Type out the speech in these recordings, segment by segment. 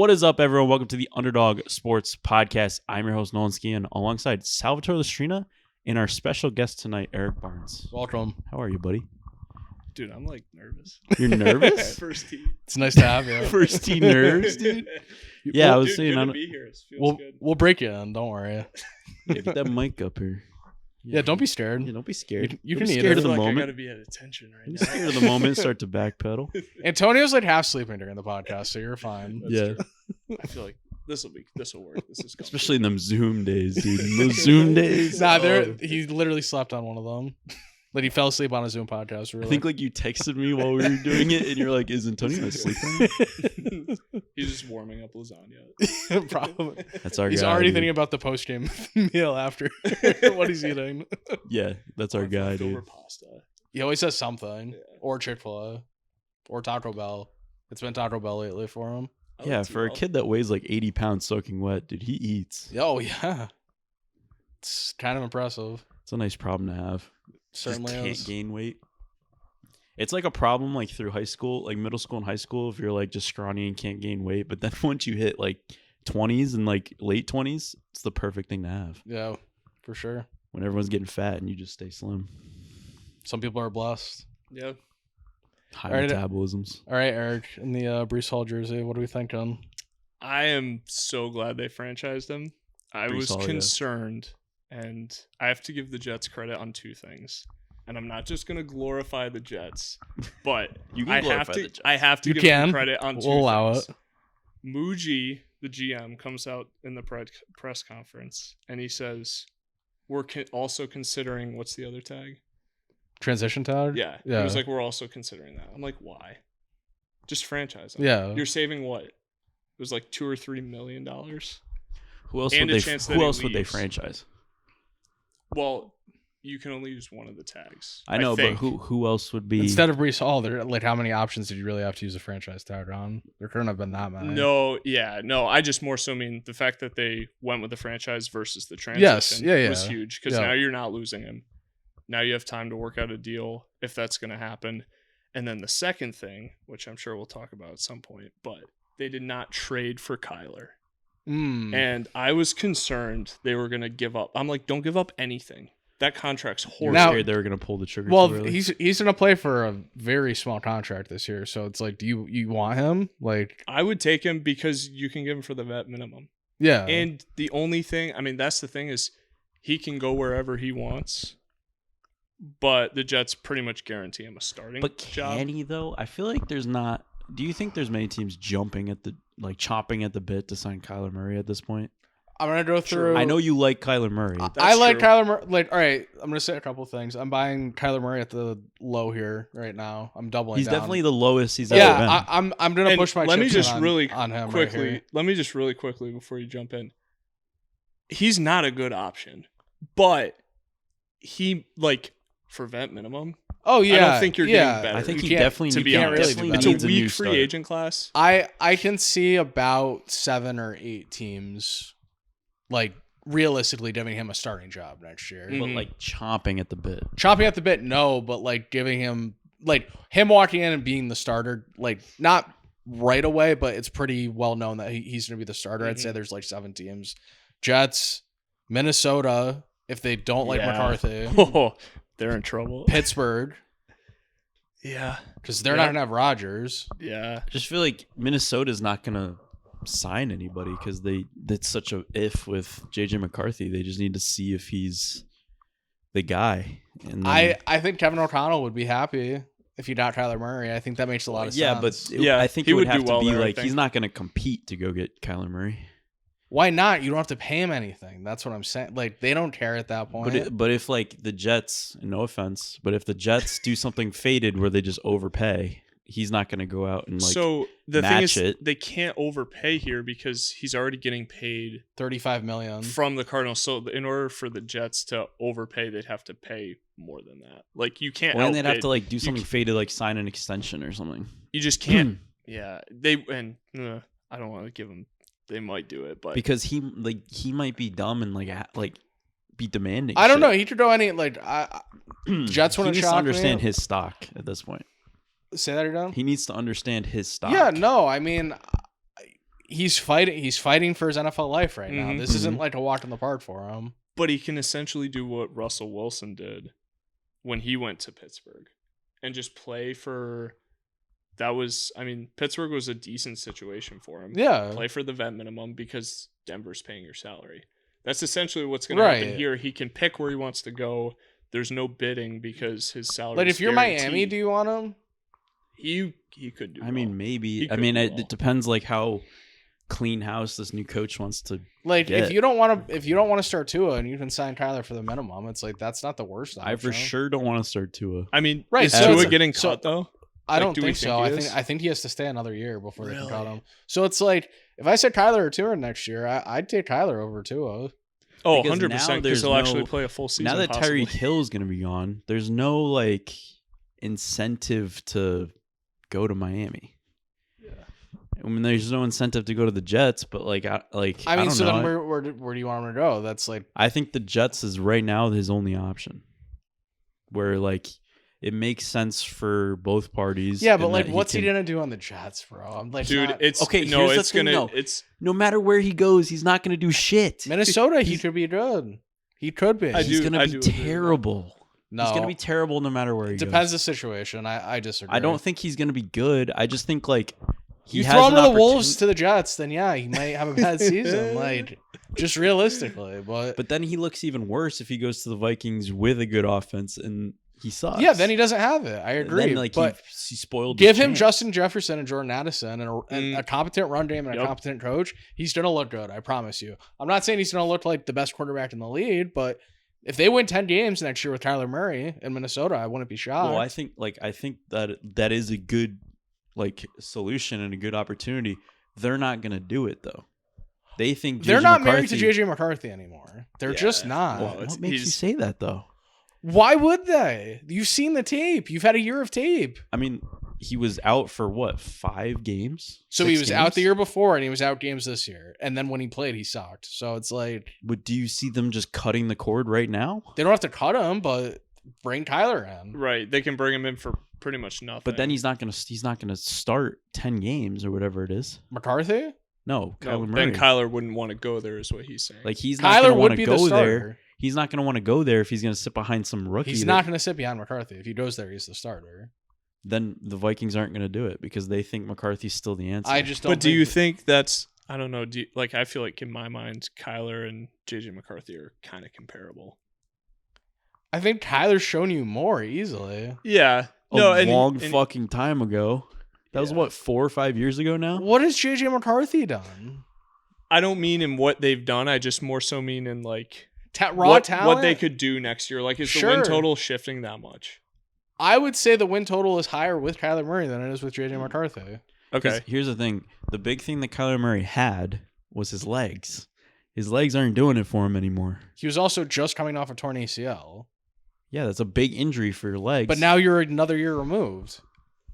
What is up, everyone? Welcome to the Underdog Sports Podcast. I'm your host, Nolan Skian, alongside Salvatore Lastrina and our special guest tonight, Eric Barnes. Welcome. How are you, buddy? Dude, I'm like nervous. You're nervous? First tee. It's nice to have you. First tee nerves, dude? Yeah, I was saying. Good to be here. It feels good. We'll break you in. Don't worry. Yeah, get that mic up here. Yeah, don't be scared. Yeah, don't be scared. You Don't can be eat scared it. of the I feel like moment. I gotta be at attention right Don't be now. scared of the moment. Start to backpedal. Antonio's like half sleeping during the podcast, so you're fine. That's Yeah. true. I feel like this will work. This is comfy. Especially in them Zoom days, dude. In those Zoom days. Nah, he literally slept on one of them. Like he fell asleep on a Zoom podcast. I think like you texted me while we were doing it, and you're like, "Is Antonio asleep?" He's just warming up lasagna. Probably. That's our He's guy. already dude. thinking about the post game meal after what he's eating. Yeah, that's our guy, Leftover dude. pasta. He always says something, Yeah. or Chick-fil-A, or Taco Bell. It's been Taco Bell lately for him. I like Yeah, for a T-Ball. kid that weighs like 80 pounds soaking wet, dude, he eats. Oh yeah, it's kind of impressive. It's a nice problem to have. Certainly Just can't is. gain weight. It's like a problem like through high school, like middle school and high school, if you're like just scrawny and can't gain weight. But then once you hit like 20s and like late 20s, it's the perfect thing to have. Yeah, for sure. When everyone's getting fat and you just stay slim. Some people are blessed. Yeah. High All right. metabolisms. All right, Eric, in the Brees Hall jersey, what are we thinking? I am so glad they franchised him. I Brees was Hall, yeah. concerned, and I have to give the Jets credit on two things. And I'm not just gonna glorify the Jets, but You can I glorify have the to. Jets. I have to You give can. them credit on two We'll allow things. it. Muji, the GM, comes out in the press conference and he says, "We're also considering what's the other tag?" Transition tag? Yeah, Yeah. He was like, "We're also considering that." I'm like, "Why? Just franchise them. Yeah. You're saving what? It was like $2 or $3 million. Who else And would a they chance that who he else would they leaves. franchise? Well, you can only use one of the tags. I know, but think. who else would be Instead of Brees Hall, there like how many options did you really have to use a franchise tag on? There couldn't have been that many. No. I just more so mean the fact that they went with the franchise versus the transition yeah, was yeah. huge because Yeah. now you're not losing him. Now you have time to work out a deal if that's going to happen. And then the second thing, which I'm sure we'll talk about at some point, but they did not trade for Kyler. And I was concerned they were going to give up. I'm like, don't give up anything. That contract's You're horrible. Now- scared they were going to pull the trigger? Well, too early? he's gonna play for a very small contract this year, so it's like, do you want him? Like, I would take him because you can give him for the vet minimum. yeah, And the only thing, I mean, that's the thing is he can go wherever he wants, but the Jets pretty much guarantee him a starting But job. can he though? I feel like there's not. Do you think there's many teams chomping at the bit to sign Kyler Murray at this point? I'm gonna go through. I know you like Kyler Murray. I That's like true. Kyler Murray. Like, all right, I'm gonna say a couple things. I'm buying Kyler Murray at the low here right now. I'm doubling. He's down. definitely the lowest he's ever been. Yeah, I'm gonna And push my. let me chips just in on, really on him quickly. Right here. Let me just really quickly before you jump in. He's not a good option, but he like for vet minimum. Oh yeah, I don't think you're getting better. I think You he can't- definitely, to be he honest. definitely It's needs a a new weak free start. agent class. I can see about 7 or 8 teams, like realistically giving him a starting job next year. Mm. But like chomping at the bit. Chopping at the bit, no, but like giving him like him walking in and being the starter, like not right away, but it's pretty well known that he's going to be the starter. I'd say there's like 7 teams: Jets, Minnesota, if they don't like Yeah. McCarthy, Oh, they're in trouble. Pittsburgh, Yeah, because they're Yeah. not going to have Rodgers. yeah. I just feel like Minnesota's not gonna sign anybody because that's such a if with JJ McCarthy. They just need to see if he's the guy. And then, I think Kevin O'Connell would be happy if you got Kyler Murray. I think that makes a lot of yeah, sense. but Yeah, I think he it would would have do to well be there, I like think. he's not gonna compete to go get Kyler Murray. Why not? You don't have to pay him anything. That's what I'm saying. Like, they don't care at that point. But if like the Jets, no offense, but if the Jets do something faded where they just overpay, he's not gonna go out and like So the thing match is, it. they can't overpay here because he's already getting paid $35 million. from the Cardinals. So in order for the Jets to overpay, they'd have to pay more than that. Like you can't. Or then they'd have outbid. to like do You something faded, like sign an extension or something. You just can't. Yeah, they and I don't want to give them. They might do it, but Because he might be dumb and like be demanding. I don't shit. know. He could go any like Jets He want needs to to shock understand me. his stock at this point. Say that again. He needs to understand his stock. Yeah, no. I mean, he's fighting for his NFL life right now. Mhm. This isn't like a walk in the park for him. But he can essentially do what Russell Wilson did when he went to Pittsburgh and just play for. Pittsburgh was a decent situation for him. Yeah. Play for the vet minimum because Denver's paying your salary. That's essentially what's going to happen here. He can pick where he wants to go. There's no bidding because his salary. Like, if you're guaranteed. Miami, do you want him? He could do. I mean, maybe. He could do It depends like how clean house this new coach wants to. Like, get. if you don't want to start Tua and you can sign Kyler for the minimum, it's like that's not the worst option. I for sure don't want to start Tua. I mean, Right, is so Tua it's- getting so- cut though? I Like, don't do we think so. think he is? I think he has to stay another year before they can cut Really? him. So it's like if I said Kyler or Tua next year, I'd take Kyler over Tua. Oh, Because 100%. now Because there's he'll actually no- play a full season. Now that possibly. Tyreek Hill is going to be gone, there's no like incentive to go to Miami. Yeah. I mean, there's no incentive to go to the Jets, but I I mean, don't so know. then where do you want him to go? That's like I think the Jets is right now his only option. Where like it makes sense for both parties. yeah, but and like that what's he can- gonna do on the Jets, bro? I'm like, Dude, not- it's Okay, no, here's the it's thing, gonna though. it's No matter where he goes, he's not going to do shit. Minnesota. He could be good. He could be. I He's do- going to I be do agree with that. terrible. No, He's going to be terrible no matter where he it goes. depends the situation. I disagree. I don't think he's going to be good. I just think like he you has throw him an to the Wolves opportun- to the Jets, then yeah, he might have a bad season. Like just realistically, but But then he looks even worse if he goes to the Vikings with a good offense and he sucks. yeah, then he doesn't have it. I agree. Then, like but he spoiled. give his him chance. Justin Jefferson and Jordan Addison and a competent run game and a Yep. competent coach. He's gonna look good. I promise you. I'm not saying he's gonna look like the best quarterback in the league, but if they win 10 games next year with Kyler Murray in Minnesota, I wouldn't be shocked. Well, I think that is a good like solution and a good opportunity. They're not going to do it though. They think They're JJ not married to McCarthy- JJ McCarthy anymore. They're Yeah. just not. Well, What makes you he's- say that though? Why would they? You've seen the tape. You've had a year of tape. I mean, he was out for what, 5 games? So 6 he was out the games? year before and he was out games this year. And then when he played, he sucked. So it's like But do you see them just cutting the cord right now? they don't have to cut him, but bring Kyler in. right. They can bring him in for pretty much nothing. But then he's not gonna start 10 games or whatever it is. McCarthy? No, no, Kyler Murray. then Kyler wouldn't want to go there, is what he's saying. Like he's not Kyler gonna would want be to the go starter. there. He's not gonna want to go there if he's gonna sit behind some rookie. He's that- not going to sit behind McCarthy. If he goes there, he's the starter. Then the Vikings aren't gonna do it because they think McCarthy's still the answer. I just don't. But do you think that's? I don't know. I feel like in my mind, Kyler and JJ McCarthy are kind of comparable. I think Kyler's shown you more easily. Yeah. a No. And, long and- fucking time ago. That was Yeah. what, 4 or 5 years ago now? What has JJ McCarthy done? I don't mean in what they've done. I just more so mean in like Raw talent. what they could do next year. Like, is the win Sure. total shifting that much? I would say the win total is higher with Kyler Murray than it is with JJ McCarthy. 'Cause Okay. Here's the thing. The big thing that Kyler Murray had was his legs. His legs aren't doing it for him anymore. He was also just coming off a torn ACL. Yeah, that's a big injury for your legs. But now you're another year removed.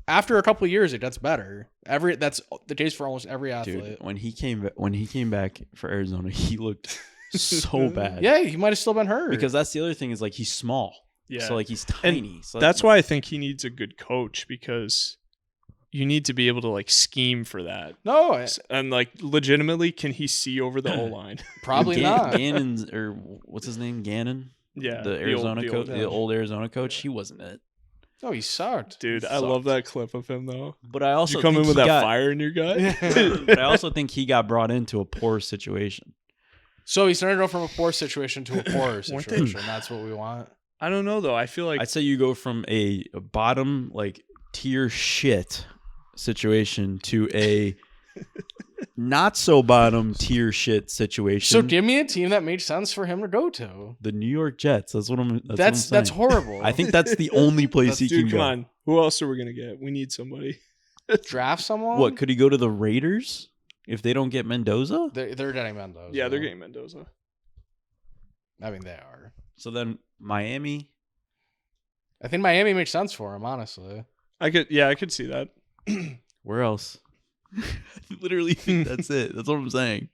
After a couple of years, it gets better. That's the case for almost every athlete. dude, when he came back for Arizona, he looked so bad. Yeah, he might have still been hurt. Because that's the other thing is like he's small. Yeah. So like he's tiny. So That's why I think he needs a good coach, because you need to be able to like scheme for that. no, And like legitimately, can he see over the O line? probably not. Gannon's or what's his name? Gannon? Yeah. The Arizona coach, yeah. the old Arizona coach, he wasn't it. No, he sucked. Dude, I Sucked. love that clip of him though. But I also Did you come think in with he that got- fire in your gut? But I also think he got brought into a poor situation. So he's starting to go from a poor situation to a poorer Weren't they- situation. That's what we want. I don't know though. I feel like I'd say you go from a bottom like tier shit situation to a not so bottom tier shit situation. So give me a team that made sense for him to go to. the New York Jets. That's what I'm. That's what I'm saying. horrible. I think that's the only place he dude, can come go. on. Who else are we gonna get? We need somebody. Draft someone. What could he go to the Raiders if they don't get Mendoza? They're getting Mendoza. Yeah, they're getting Mendoza. I mean, they are. So then Miami. I think Miami makes sense for him. Honestly, I could see that. Where else? I literally think that's it. That's what I'm saying.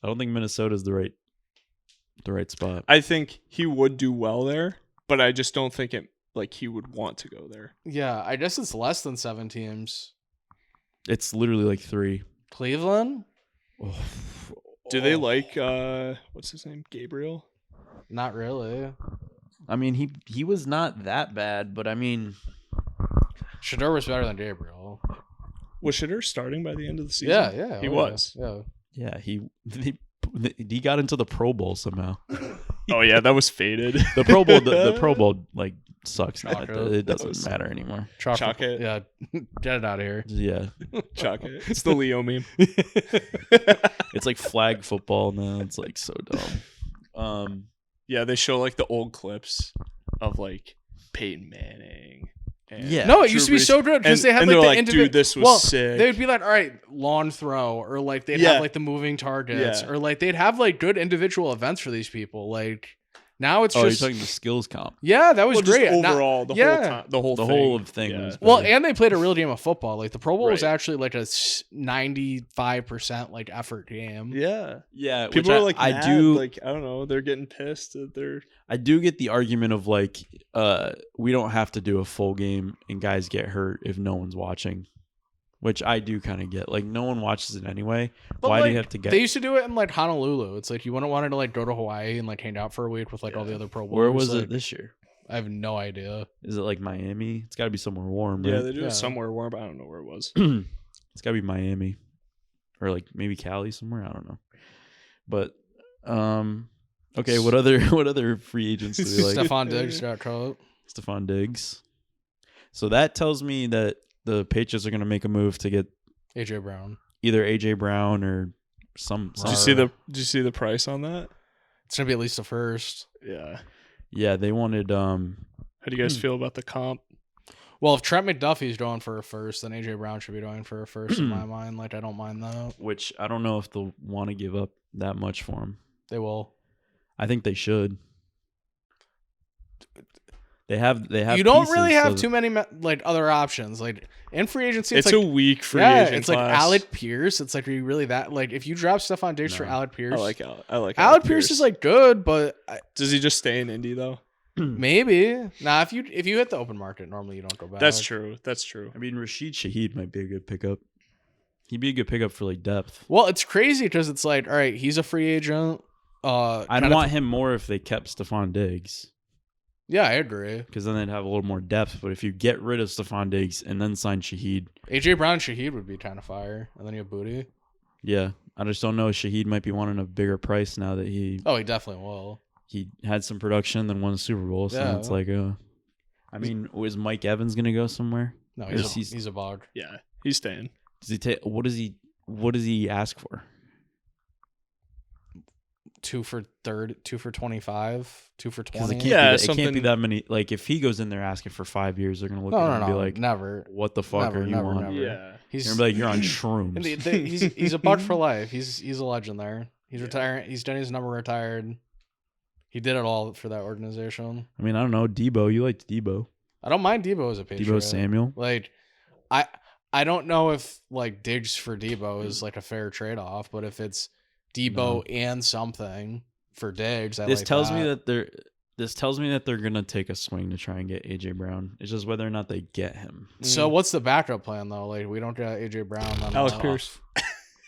I don't think Minnesota's the right spot. I think he would do well there, but I just don't think he would want to go there. yeah. I guess it's less than 7 teams. It's literally like 3. Cleveland? Do they like what's his name? Gabriel? Not really. I mean, he was not that bad, but I mean, Shedeur was better than Gabriel. Was Shedeur starting by the end of the season? Yeah. He was. Yeah. he got into the Pro Bowl somehow. Oh yeah, that was faded. The Pro Bowl, the Pro Bowl like sucks now. Chalk it. It doesn't matter anymore. Chalk it. Yeah. Get it out of here. Yeah, Chalk it. It's the Leo meme. it's like flag football now. It's like so dumb. Yeah, they show like the old clips of like Peyton Manning. And Yeah. No, it Drew used to be Brees. so good because they had and like they're the like, individual. dude, this was sick. They would be like, all right, lawn throw, or like they'd Yeah. have like the moving targets, Yeah. or like they'd have like good individual events for these people. Like now it's Oh, just you're talking the skills comp. yeah, that was Well, just great. Not- overall, the yeah. whole time, the whole The thing. whole thing Yeah. was well, better. and they played a real game of football. Like the Pro Bowl was Right. actually like a 95% like effort game. Yeah. Yeah, People which are like, I mad, do like, I don't know, they're getting pissed that they're. I do get the argument of like, we don't have to do a full game and guys get hurt if no one's watching, which I do kind of get. Like, no one watches it anyway. But, Why do like, you have to get? They used to do it in like Honolulu. It's like you wouldn't want to like go to Hawaii and like hang out for a week with like all the other Pro Bowlers. Where was like, it this year? I have no idea. Is it like Miami? It's got to be somewhere warm, Yeah, right? they do Yeah. it somewhere warm, but I don't know where it was. It's got to be Miami, or like maybe Cali somewhere. I don't know. But okay, what other free agents do we like? Stephon Diggs got cut. Stephon Diggs. So that tells me that the Patriots are going to make a move to get AJ Brown. either AJ Brown or some. Did you see the price on that? It's gonna be at least the first. Yeah. Yeah, they wanted. How do you guys feel about the comp? Well, if Trent McDuffie's going for a first, then AJ Brown should be going for a first in my mind. Like I don't mind that. Which I don't know if they'll want to give up that much for him. They will. I think they should. They have. You don't pieces, really have so too many like other options. Like in free agency, It's like, a weak free yeah, agent it's like class. Alec Pierce. It's like are you really that like if you drop Stephon Diggs for No. Alec Pierce, I like Alec Pierce is like good, but Does he just stay in Indy though? maybe nah. If you hit the open market, normally you don't go back. That's true. That's true. I mean, Rashid Shaheed might be a good pickup. He'd be a good pickup for like depth. Well, it's crazy because it's like all right, he's a free agent. I'd kind of- want him more if they kept Stephon Diggs, Yeah, I agree. because then they'd have a little more depth. But if you get rid of Stephon Diggs and then sign Shaheed, AJ Brown, Shaheed would be kind of fire, and then you have Booty. yeah, I just don't know. Shaheed might be wanting a bigger price now that he Oh, he definitely will. had some production, then won a Super Bowl. So Yeah. it's like, I mean, is Mike Evans gonna go somewhere? No, Or he's is he's a bog. Yeah, he's staying. Does he take? What does he ask for? 2 for 2 for 25, 2 for Because 20. it can't be something- that many. Like if he goes in there asking for 5 years, they're gonna look at him and be like, never. "What the fuck Never, are you never, on?" never. Yeah. He's You're gonna be like, "You're on shrooms." he's a bug for life. He's a legend there. He's retired. He's done his number retired. He did it all for that organization. I mean, I don't know. Debo, you liked Debo. I don't mind Debo as a Patriot. Debo Samuel. Like, I don't know if like Diggs for Debo is like a fair trade off, but if it's Debo and something for Diggs, I This like tells me that they're. This tells me that they're gonna take a swing to try and get AJ Brown. It's just whether or not they get him. So what's the backup plan though? Like we don't get AJ Brown. Then Alec tough. Pierce.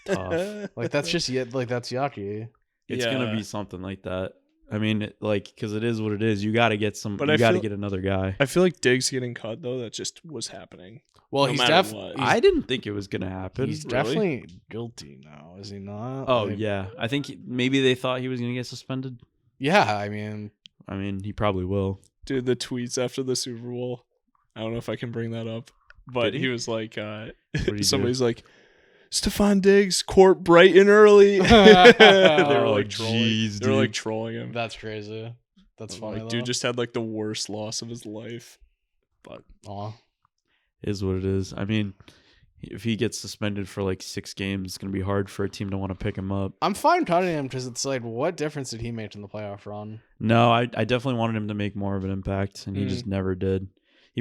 Tough. Like that's just like that's yucky. It's Yeah. gonna be something like that. I mean, because it is what it is. You got to get some. But you I got to feel- get another guy. I feel like Diggs getting cut though. That just was happening. Well, No he's matter definitely what. I didn't think it was gonna happen. he's Really? definitely guilty now, is he not? Oh Like, yeah, I think maybe they thought he was gonna get suspended. yeah. I mean, I mean, he probably will. Dude, the tweets after the Super Bowl. I don't know if I can bring that up, but Did he? he was like, did he do? somebody's like, Stephon Diggs court bright and early. They were Oh, like trolling. jeez, They were like dude. trolling him. that's crazy. That's I'm funny. like, dude just had like the worst loss of his life. But Aw. Is what it is. I mean, if he gets suspended for like 6 games, it's gonna be hard for a team to want to pick him up. I'm fine cutting him because it's like, what difference did he make in the playoff run? No, I definitely wanted him to make more of an impact, and he just never did.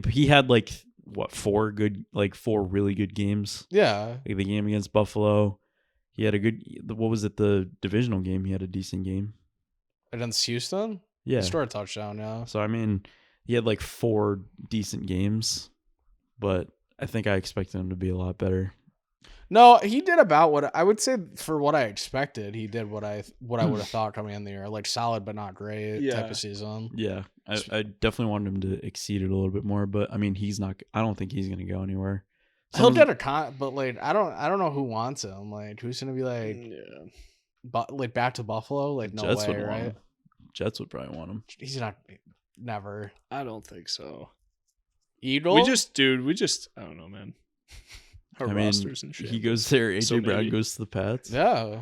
He had like what 4 really good games. Yeah. Like the game against Buffalo, he had a good. What was it? The divisional game, he had a decent game. Against Houston? Yeah. He scored a touchdown, yeah. So I mean, he had like 4 decent games, but I think I expected him to be a lot better. No, he did about what I would say for what I expected. He did what I would have thought coming in the year, like solid but not great type Yeah. of season. Yeah, I definitely wanted him to exceed it a little bit more, but I mean, he's not. I don't think he's gonna go anywhere. He'll get a but like I don't know who wants him. Like who's gonna be like, like back to Buffalo? Like no Jets way, would want right? him. Jets would probably want him. He's not. Never. I don't think so. Eagle. We just I don't know, man. Our I mean, rosters and shit. he goes there. AJ So Brown maybe. goes to the Pats. Yeah.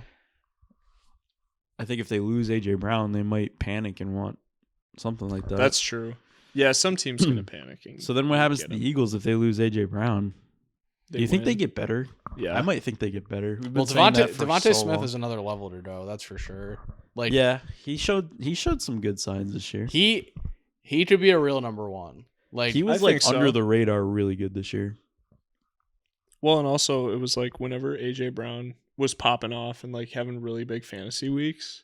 I think if they lose AJ Brown, they might panic and want something like that. That's true. Yeah, some teams gonna panic. So then what happens to the Eagles if they lose AJ Brown? Do you think they get better? Yeah, I might think they get better. Well, Devontae Smith is another level to go. That's for sure. Like, yeah, he showed some good signs this year. He could be a real number one. Like he was I think under so. the radar really good this year. Well, and also it was like whenever AJ Brown was popping off and like having really big fantasy weeks,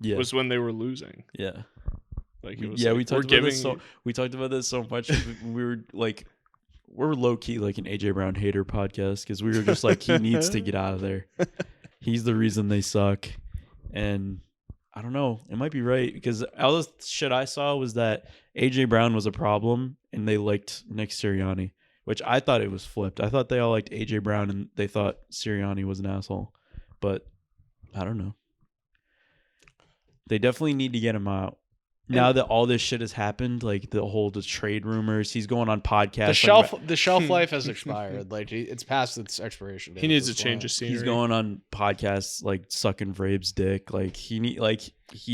was when they were losing. Yeah. Like it was. Yeah, like, we talked about this so much. we were like, we're low key like an AJ Brown hater podcast because we were just like, he needs to get out of there. He's the reason they suck, and I don't know. It might be right because all the shit I saw was that AJ Brown was a problem and they liked Nick Sirianni, which I thought it was flipped. I thought they all liked AJ Brown and they thought Sirianni was an asshole, but I don't know. They definitely need to get him out. Now that all this shit has happened, like the whole trade rumors, he's going on podcasts. The shelf life has expired. Like it's past its expiration date. He needs a change of scenery. He's going on podcasts like sucking Vrabe's dick. Like he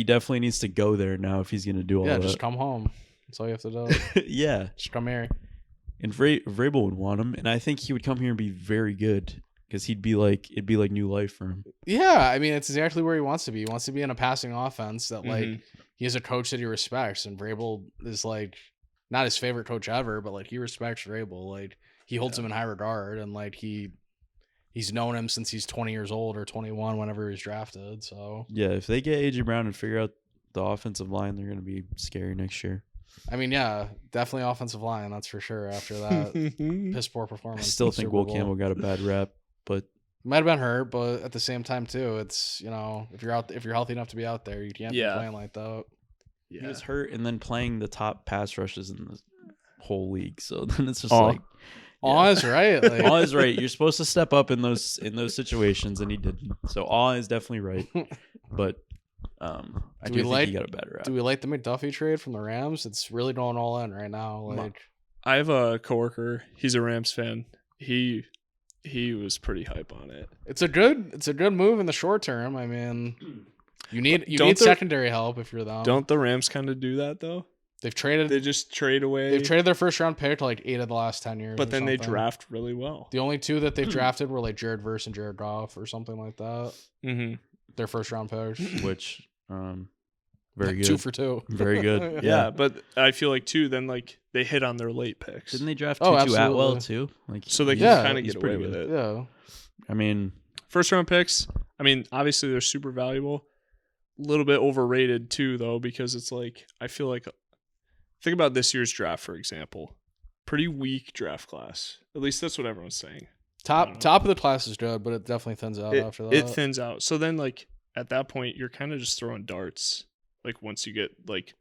definitely needs to go there now if he's gonna do all that. Yeah, just come home. That's all you have to do. Yeah, just come here. And Vrabel would want him, and I think he would come here and be very good because it'd be like new life for him. Yeah, I mean it's exactly where he wants to be. He wants to be in a passing offense that like. He has a coach that he respects, and Vrabel is like not his favorite coach ever, but like he respects Vrabel. Like he holds him in high regard, and like he's known him since he's 20 years old or 21 whenever he was drafted. So yeah, if they get AJ Brown and figure out the offensive line, they're gonna be scary next year. I mean, yeah, definitely offensive line, that's for sure. After that piss poor performance, I still think Will Campbell got a bad rap, but might have been hurt. But at the same time, too, it's if you're healthy enough to be out there, you can't be playing like that. Yeah. He was hurt and then playing the top pass rushes in the whole league. So then it's just like, Awe is right. Like, Awe is right. You're supposed to step up in those situations, and he didn't. So Awe is definitely right. But I do think he got a bad rap. Do we like the McDuffie trade from the Rams? It's really going all in right now. Like, I have a coworker. He's a Rams fan. He was pretty hype on it. It's a good move in the short term. I mean, you need secondary help if you're them. Don't the Rams kind of do that though? They just trade away. They've traded their first round pick to like 8 of the last 10 years. But then they draft really well. The only two that they've drafted were like Jared Verse and Jared Goff or something like that. Mm-hmm. Their first round picks, which very good. 2 for 2. Very good. Yeah, but I feel like too. Then like they hit on their late picks. Didn't they draft Tutu Atwell too? Like so they can kind of get away good with it. Yeah. I mean, first round picks. I mean, obviously they're super valuable. A little bit overrated too, though, because it's like I feel like think about this year's draft, for example. Pretty weak draft class. At least that's what everyone's saying. Top of the class is good, but it definitely thins out after that. It thins out. So then, like at that point, you're kind of just throwing darts. Like once you get like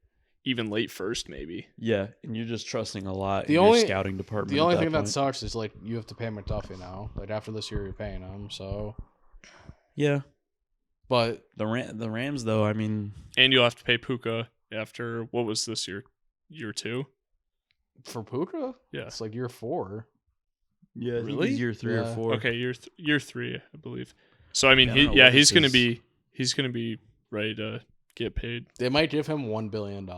even late first, maybe. Yeah, and you're just trusting a lot in your scouting department. The only thing that sucks is like you have to pay McDuffie now. Like after this year, you're paying him. So yeah. But the Rams, though, I mean, and you'll have to pay Puka after what was this year 2 for Puka? Yeah, it's like year 4. Yeah, really? Year 3 or 4. Okay, year 3, I believe. So I mean, he's gonna be ready to get paid. They might give him $1 billion.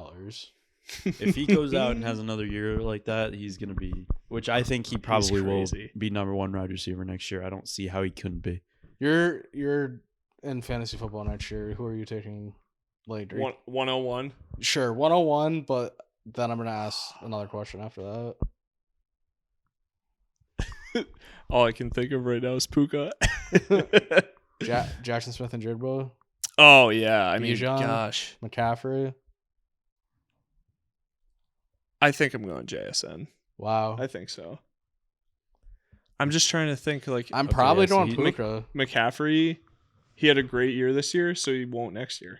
If he goes out and has another year like that, he's gonna be. Which I think he probably will be number 1 wide receiver next year. I don't see how he couldn't be. You're in fantasy football next year. Who are you taking? Like 101. Sure, 101. But then I'm gonna ask another question after that. All I can think of right now is Puka. Jackson Smith and Jigba. Oh yeah, I mean, Bijan, gosh, McCaffrey. I think I'm going JSN. Wow, I think so. I'm just trying to think. Like, I'm probably so going Puka. McCaffrey, he had a great year this year, so he won't next year.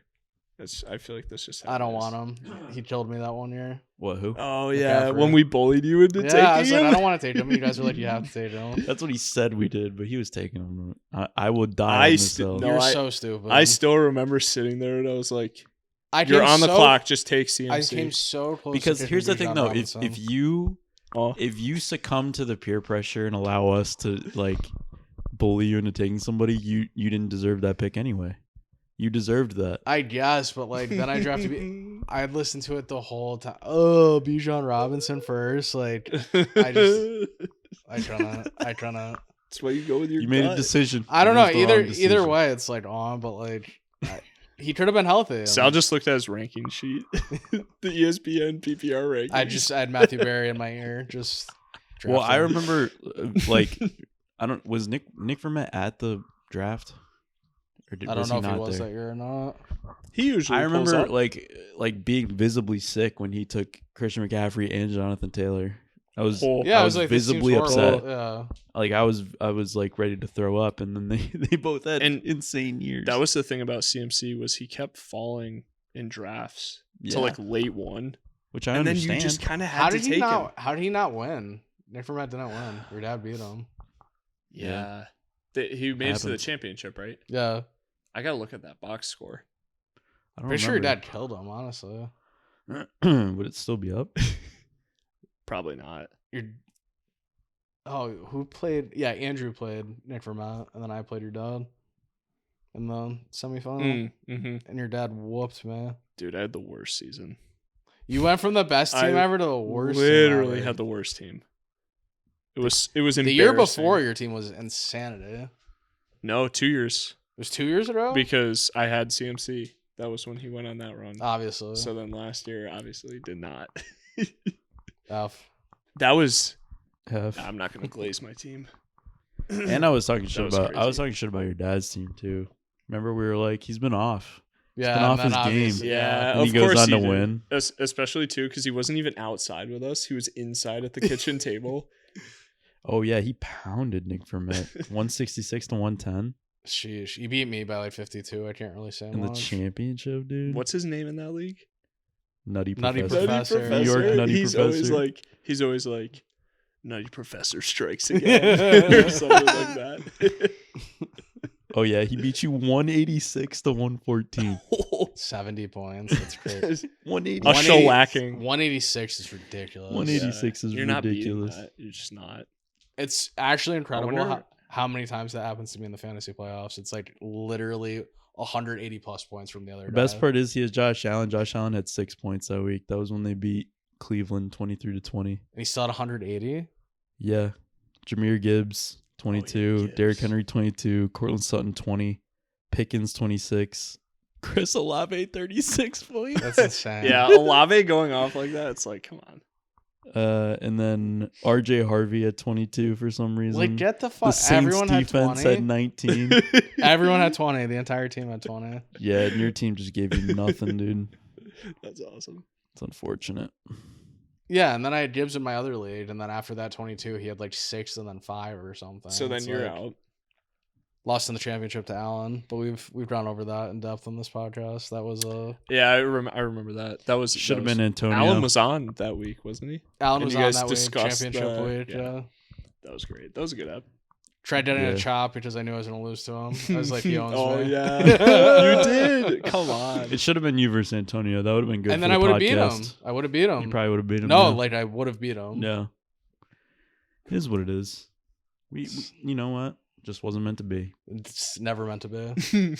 I feel like that's just how I don't it is. want him. He killed me that one year. What? Who? Oh yeah, McCaffrey. when we bullied you into taking Yeah, I was like, him. I don't want to take him. You guys are like, you have to take him. That's what he said we did, but he was taking him. I will die on this hill. no, You're I- so stupid. I still remember sitting there and I was like, You're "You're on the clock. Just take CMC." I came so close. Because to here's the picking thing, Bijan though. Robinson. If you succumb to the peer pressure and allow us to like bully you into taking somebody, you didn't deserve that pick anyway. You deserved that. I guess, but like then I drafted. I'd listen to it the whole time. Oh, Bijan Robinson first. Like I try not. That's why you go with your. You made a gut. decision. I don't It know. was the wrong Either decision. way, it's like on, but like he could have been healthy. Sal just looked at his ranking sheet, the E ESPN PPR ranking. I had Matthew Berry in my ear. Just Well, draft I him. remember like was Nick Vermette at the draft? Or I don't was know he if he not was there? that year or not. He usually. I pulls remember up. like being visibly sick when he took Christian McCaffrey and Jonathan Taylor. I was Yeah, I was like, this team's visibly horrible. upset. Yeah. Like I was like ready to throw up, and then they both had And insane years. That was the thing about CMC was he kept falling in drafts Yeah. to like late one, which I and then understand. you just kind of had How to did take he him. not? How did he not win? Nick Vermette didn't win. Your dad beat him. Yeah, he made it to the Happens. championship, right? Yeah. I gotta look at that box score. I don't Pretty sure your remember. dad killed him. Honestly. Would it still be up? Probably not. Who played? Yeah, Andrew played Nick Vermette, and then I played your dad in the semifinal. Mm-hmm. And your dad whooped me. Dude, I had the worst season. You went from the best team I ever to the worst. Literally team ever. had the worst team. It was the embarrassing. year before your team was insanity. It No, 2 years was 2 years ago. because I had CMC. That was when he went on that run. Obviously. So then last year, obviously, did not. F. That was. Half. I'm not gonna glaze my team. And I was talking shit was about crazy. your dad's team too. Remember we were like, he's been off. Yeah. been and off then his game. obviously- Yeah, And of he goes course on to did. win. Especially too because he wasn't even outside with us. He was inside at the kitchen table. Oh yeah, he pounded Nick Vermette 166 to 110 Sheesh. He beat me by like 52. I can't really say in the much. championship, dude. What's his name in that league? Nutty Nutty Professor? Professor. New York Nutty he's Professor. He's always like Nutty Professor strikes again or something like that. Oh yeah, he beat you 186 to 114. 70 points. That's crazy. 180. A shellacking. 186 is ridiculous. 186 is You're not beating ridiculous. that. You're just not. It's actually incredible wonder- how many times that happens to me in the fantasy playoffs. It's like literally 180 plus points from the other The guy. best part is he has Josh Allen. Josh Allen had 6 points that week. That was when they beat Cleveland 23 to 20. And he still had 180. Yeah. Jameer Gibbs 22, Gibbs. Derrick Henry 22, Cortland Sutton 20, Pickens 26, Chris Olave 36 points. That's insane. Yeah, Olave going off like that. It's like, come on. And then RJ Harvey at 22 for some reason. Like, get the the fuck. Saints Everyone had defense 20. had 19. Everyone had 20. The entire team had 20. Yeah, and your team just gave you nothing, dude. That's awesome. It's unfortunate. Yeah, and then I had Gibbs in my other league, and then after that 22, he had like 6 and then 5 or something. So then It's you're like, out. Lost in the championship to Allen, but we've gone over that in depth on this podcast. That was Yeah, I remember that. That was Should have that was- been Antonio. Alan was on that week, wasn't he? Allen And was you on guys that week, discussed championship the- week. yeah. Yeah. That was great. That was a good app. Tried getting Yeah. a chop because I knew I was going to lose to him. I was like, he owns Oh me. yeah, you did. Come on. It should have been you versus Antonio. That would have been good. And for then I the would have beat him. podcast. I would have beat him. You probably would have beat him. No, yeah. like I would have beat him. Yeah. It is what it is. We you know what? Just wasn't meant to be. It's never meant to be.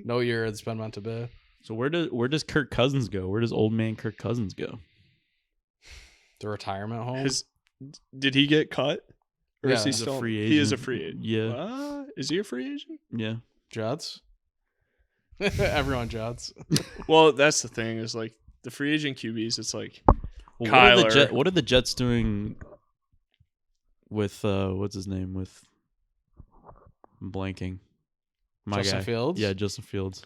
No year it's been meant to be. So where does Kirk Cousins go? Where does old man Kirk Cousins go? The retirement home. Did he get cut? Or Yeah, is he he's a still free He is a agent. free agent. Yeah. Is he a free agent? Yeah. Jets. Everyone Jets. Well, that's the thing is like the free agent QBs. It's like Well, Kyler. what are the Jets doing with what's his name with I'm blanking. My Justin guy. Fields? Yeah, Justin Fields.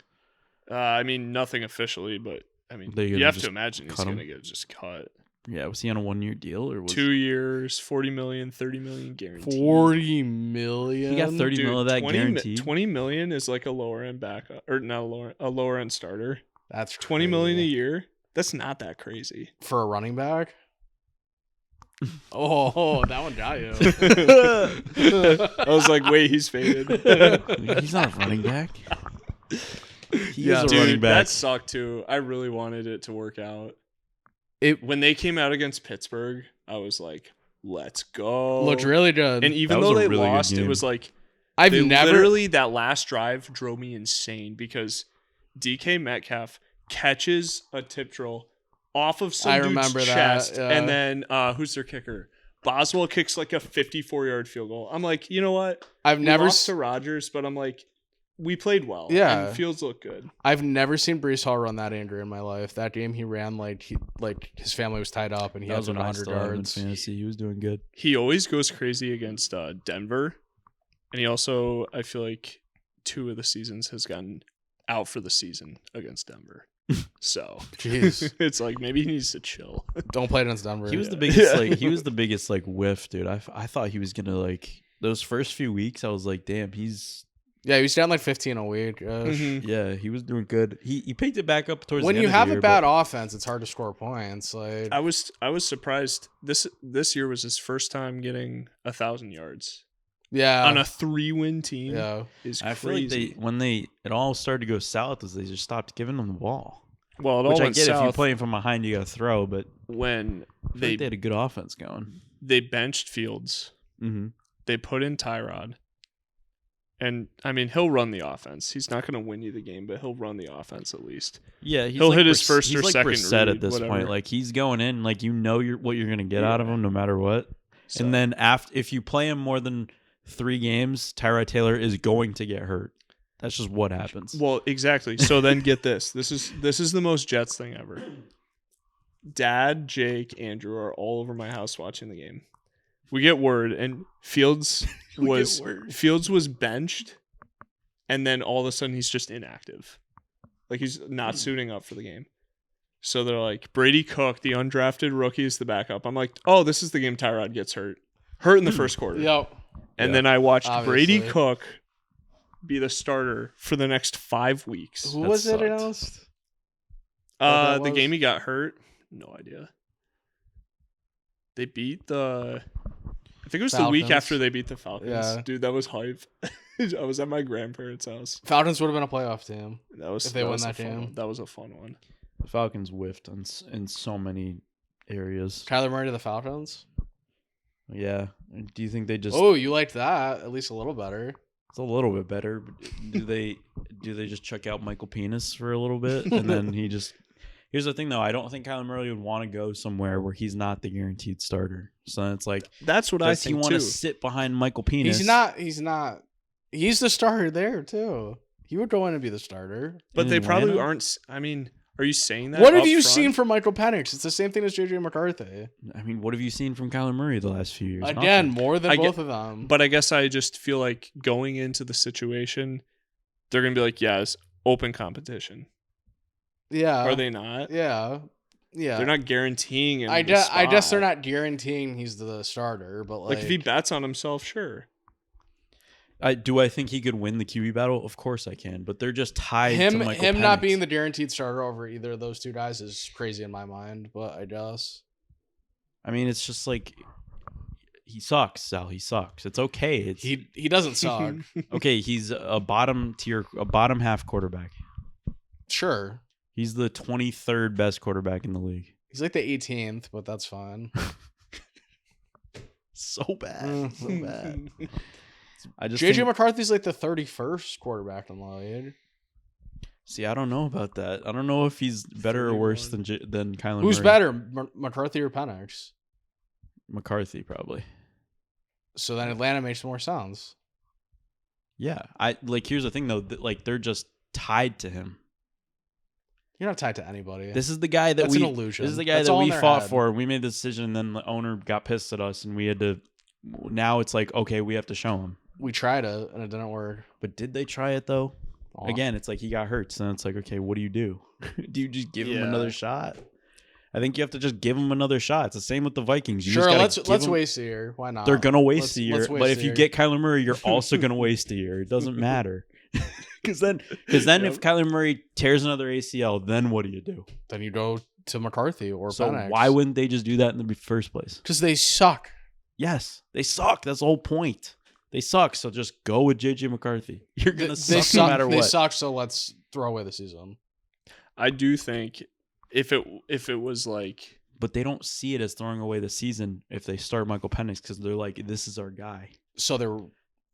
I mean, nothing officially, but I mean, They're you gonna have to just imagine he's cut him. going to get just cut. Yeah, was he on a 1-year deal or was 2 years, $40 million, $30 million guaranteed. $40 million. he got 30 Dude, mil of that 20 guaranteed? $20 million is like a lower end backup, or not a lower end starter. That's $20 million a year. That's not that crazy. for a running back. Oh, that one got you. I was like, wait, he's faded. He's not a running back. He Yeah, is a running Dude, back. that sucked too. I really wanted it to work out. When they came out against Pittsburgh, I was like, let's go. Looked really good. And even That was though a they really good lost, it game. was like I've they never literally that last drive drove me insane because DK Metcalf catches a tip drill off of some I dude's remember that, chest, yeah. and then who's their kicker? Boswell kicks like a 54-yard field goal. I'm like, you know what? I've We never lost to Rodgers, but I'm like, we played well. Yeah. and Fields looked good. I've never seen Breece Hall run that angry in my life. That game he ran like his family was tied up and he That had was when I 100 still had him in yards. fantasy. He was doing good. He always goes crazy against Denver, and he also, I feel like, 2 of the seasons has gotten out for the season against Denver. So Jeez. it's like maybe he needs to chill. Don't play against Denver. He was the Yeah. biggest whiff, dude. I thought he was gonna like those first few weeks. I was like, damn, he's Yeah, he was down like 15 a week. Mhm. yeah, he was doing good. He picked it back up towards When the you end of have the a year, bad but offense, it's hard to score points. Like I was surprised. This year was his first time getting 1,000 yards yeah, on a 3-win team. yeah. Is I feel crazy. like it all started to go south as they just stopped giving him the ball. Well, it all Which I went get if you're south playing from behind, you got to throw, but when I feel like they had a good offense going. they benched Fields. Mm-hmm. They put in Tyrod. And, I mean, he'll run the offense. He's not going to win you the game, but he'll run the offense at least. Yeah, He'll hit his first he's or like second Brissett read, at this whatever. point. Like he's going in, like you know what you're gonna get out of him no matter what. So, And then if you play him more than 3 games, Tyrod Taylor is going to get hurt. That's just what happens. well, exactly. So then get this. This is the most Jets thing ever. Dad, Jake, Andrew are all over my house watching the game. We get word, and Fields was benched, and then all of a sudden he's just inactive. Like he's not suiting up for the game. So they're like, Brady Cook, the undrafted rookie, is the backup. I'm like, oh, this is the game Tyrod gets hurt. Hurt in the first quarter. Yep. And Yeah. then I watched Obviously. Brady Cook be the starter for the next 5 weeks. Who That was it sucked. announced? that The was? game he got hurt, no idea. They beat I think it was the week Falcons. after they beat the Falcons. Yeah. Dude, that was hype. I was at my grandparents' house. Falcons would have been a playoff team. That was If they won was a that fun game. one. That was a fun one. The Falcons whiffed in so many areas. Kyler Murray to the Falcons. Yeah. Do you think they just? Oh, you liked that at least a little better. It's a little bit better. But do they just check out Michael Penis for a little bit and then he just? Here's the thing though, I don't think Kyler Murray would want to go somewhere where he's not the guaranteed starter. So then it's like, That's what I does he think want too. to sit behind Michael Penis? He's not. He's the starter there too. He would go in and be the starter. But in they probably Atlanta? aren't. I mean, are you saying that? What have up you front? seen from Michael Penix? It's the same thing as JJ McCarthy. I mean, what have you seen from Kyler Murray the last few years? Again, Nothing. more than I both of them. But I guess I just feel like going into the situation, they're gonna be like, yeah, it's open competition. yeah, Are they not? Yeah, yeah. They're not guaranteeing him. I the guess they're spot. not guaranteeing he's the starter, but Like if he bets on himself, sure. Do I think he could win the QB battle? Of course I can, but they're just tied to him Michael not Penix. being the guaranteed starter over either of those two guys is crazy in my mind. But I guess I mean, it's just like he sucks, Sal. He sucks. It's okay. It's he doesn't suck. okay. He's a bottom tier, a bottom half quarterback. Sure, He's the 23rd best quarterback in the league. he's like the 18th, but that's fine. So bad, so bad. I just JJ think- McCarthy's like the 31st quarterback in the league. see. I don't know about that. I don't know if he's better or worse than Kyler. Who's Murray. better, McCarthy or Penix? McCarthy probably. So then Atlanta makes more sense. Yeah, I like. Here's the thing though. Like they're just tied to him. You're not tied to anybody. This is the guy that That's an illusion. This is the guy That's that all in we their fought head. for. We made the decision, and then the owner got pissed at us, and we had to. Now it's like, okay, we have to show him. We tried it and it didn't work. But did they try it though? Aw. Again, it's like he got hurt, so then it's like, okay, what do? Do you just give him Yeah. another shot? I think you have to just give them another shot. It's the same with the Vikings. You Sure, just gotta let's give 'em- waste a year. Why not? They're gonna waste Let's a year, waste but if a you year. get Kyler Murray, you're also gonna waste a year. It doesn't matter. Because then if Kyler Murray tears another ACL, then what do you do? Then you go to McCarthy or So Penix. why wouldn't they just do that in the first place? Because they suck. Yes, they suck. That's the whole point. They suck. So just go with JJ McCarthy. You're gonna They suck no matter They what. suck. So let's throw away the season. I do think if it was like, But they don't see it as throwing away the season if they start Michael Penix because they're like, this is our guy. So they're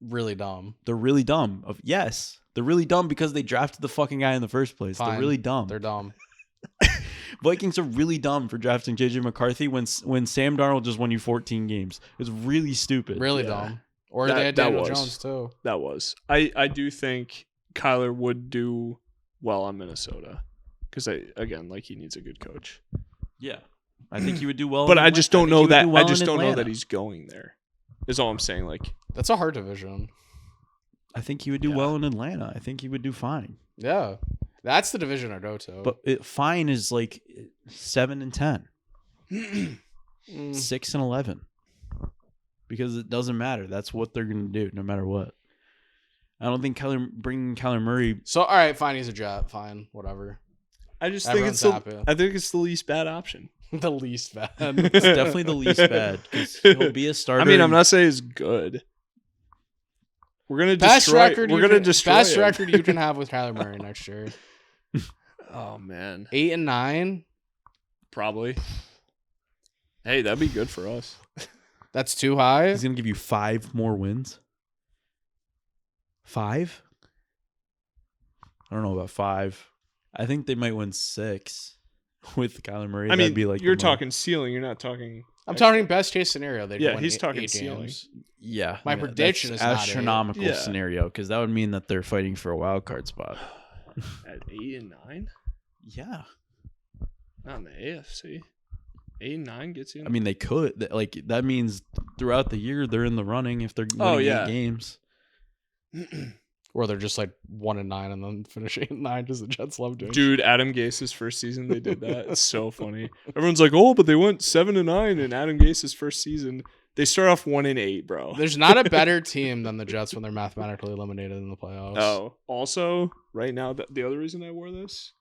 really dumb. They're really dumb. Yes, they're really dumb because they drafted the fucking guy in the first place. Fine. They're really dumb. They're dumb. Vikings are really dumb for drafting JJ McCarthy when Sam Darnold just won you 14 games. It's really stupid. Really Yeah. dumb. Or That- they had that Daniel was. Jones too. that was. I do think Kyler would do well on Minnesota because he needs a good coach. Yeah, I think he would do well. But in I just Atlanta. don't think know he would that. do well I just in don't know Atlanta. that he's going there. Is all I'm saying. Like, That's a hard division. I think he would do Yeah. well in Atlanta. I think he would do fine. Yeah. That's the division I go to. But fine is like 7-10, Mm. 6-11, because it doesn't matter. That's what they're gonna do, no matter what. I don't think bringing Kyler Murray. So all right, fine, he's a Jet. Fine, whatever. I just Everyone's think happy. I think it's the least bad option. The least bad. It's definitely the least bad because he'll be a starter. I mean, I'm not saying it's good. We're gonna Best destroy. record. We're you gonna can, destroy. best him. record you can have with Kyler Murray next year. Oh man, 8-9. probably. Hey, that'd be good for us. That's too high. He's gonna give you 5 more wins. 5? I don't know about 5. I think they might win 6 with Kyler Murray. I That'd mean, be like you're the talking ceiling. You're not talking. I'm talking best case scenario. They Yeah, win he's eight talking games. ceiling. Yeah, My yeah, prediction that's is not astronomical eight. Yeah. scenario because that would mean that they're fighting for a wild card spot. At 8 and 9, Yeah, not in the AFC. 8 and 9 gets you. I mean they could. Like that means throughout the year they're in the running if they're winning 8 games. Or they're just like 1-9 and then finish 8-9 because the Jets love doing. dude, Adam Gase's first season they did that. It's so funny. Everyone's like, "Oh, but they went 7-9 in Adam Gase's first season." They start off 1-8, bro. There's not a better team than the Jets when they're mathematically eliminated in the playoffs. Oh, also, right now, the other reason I wore this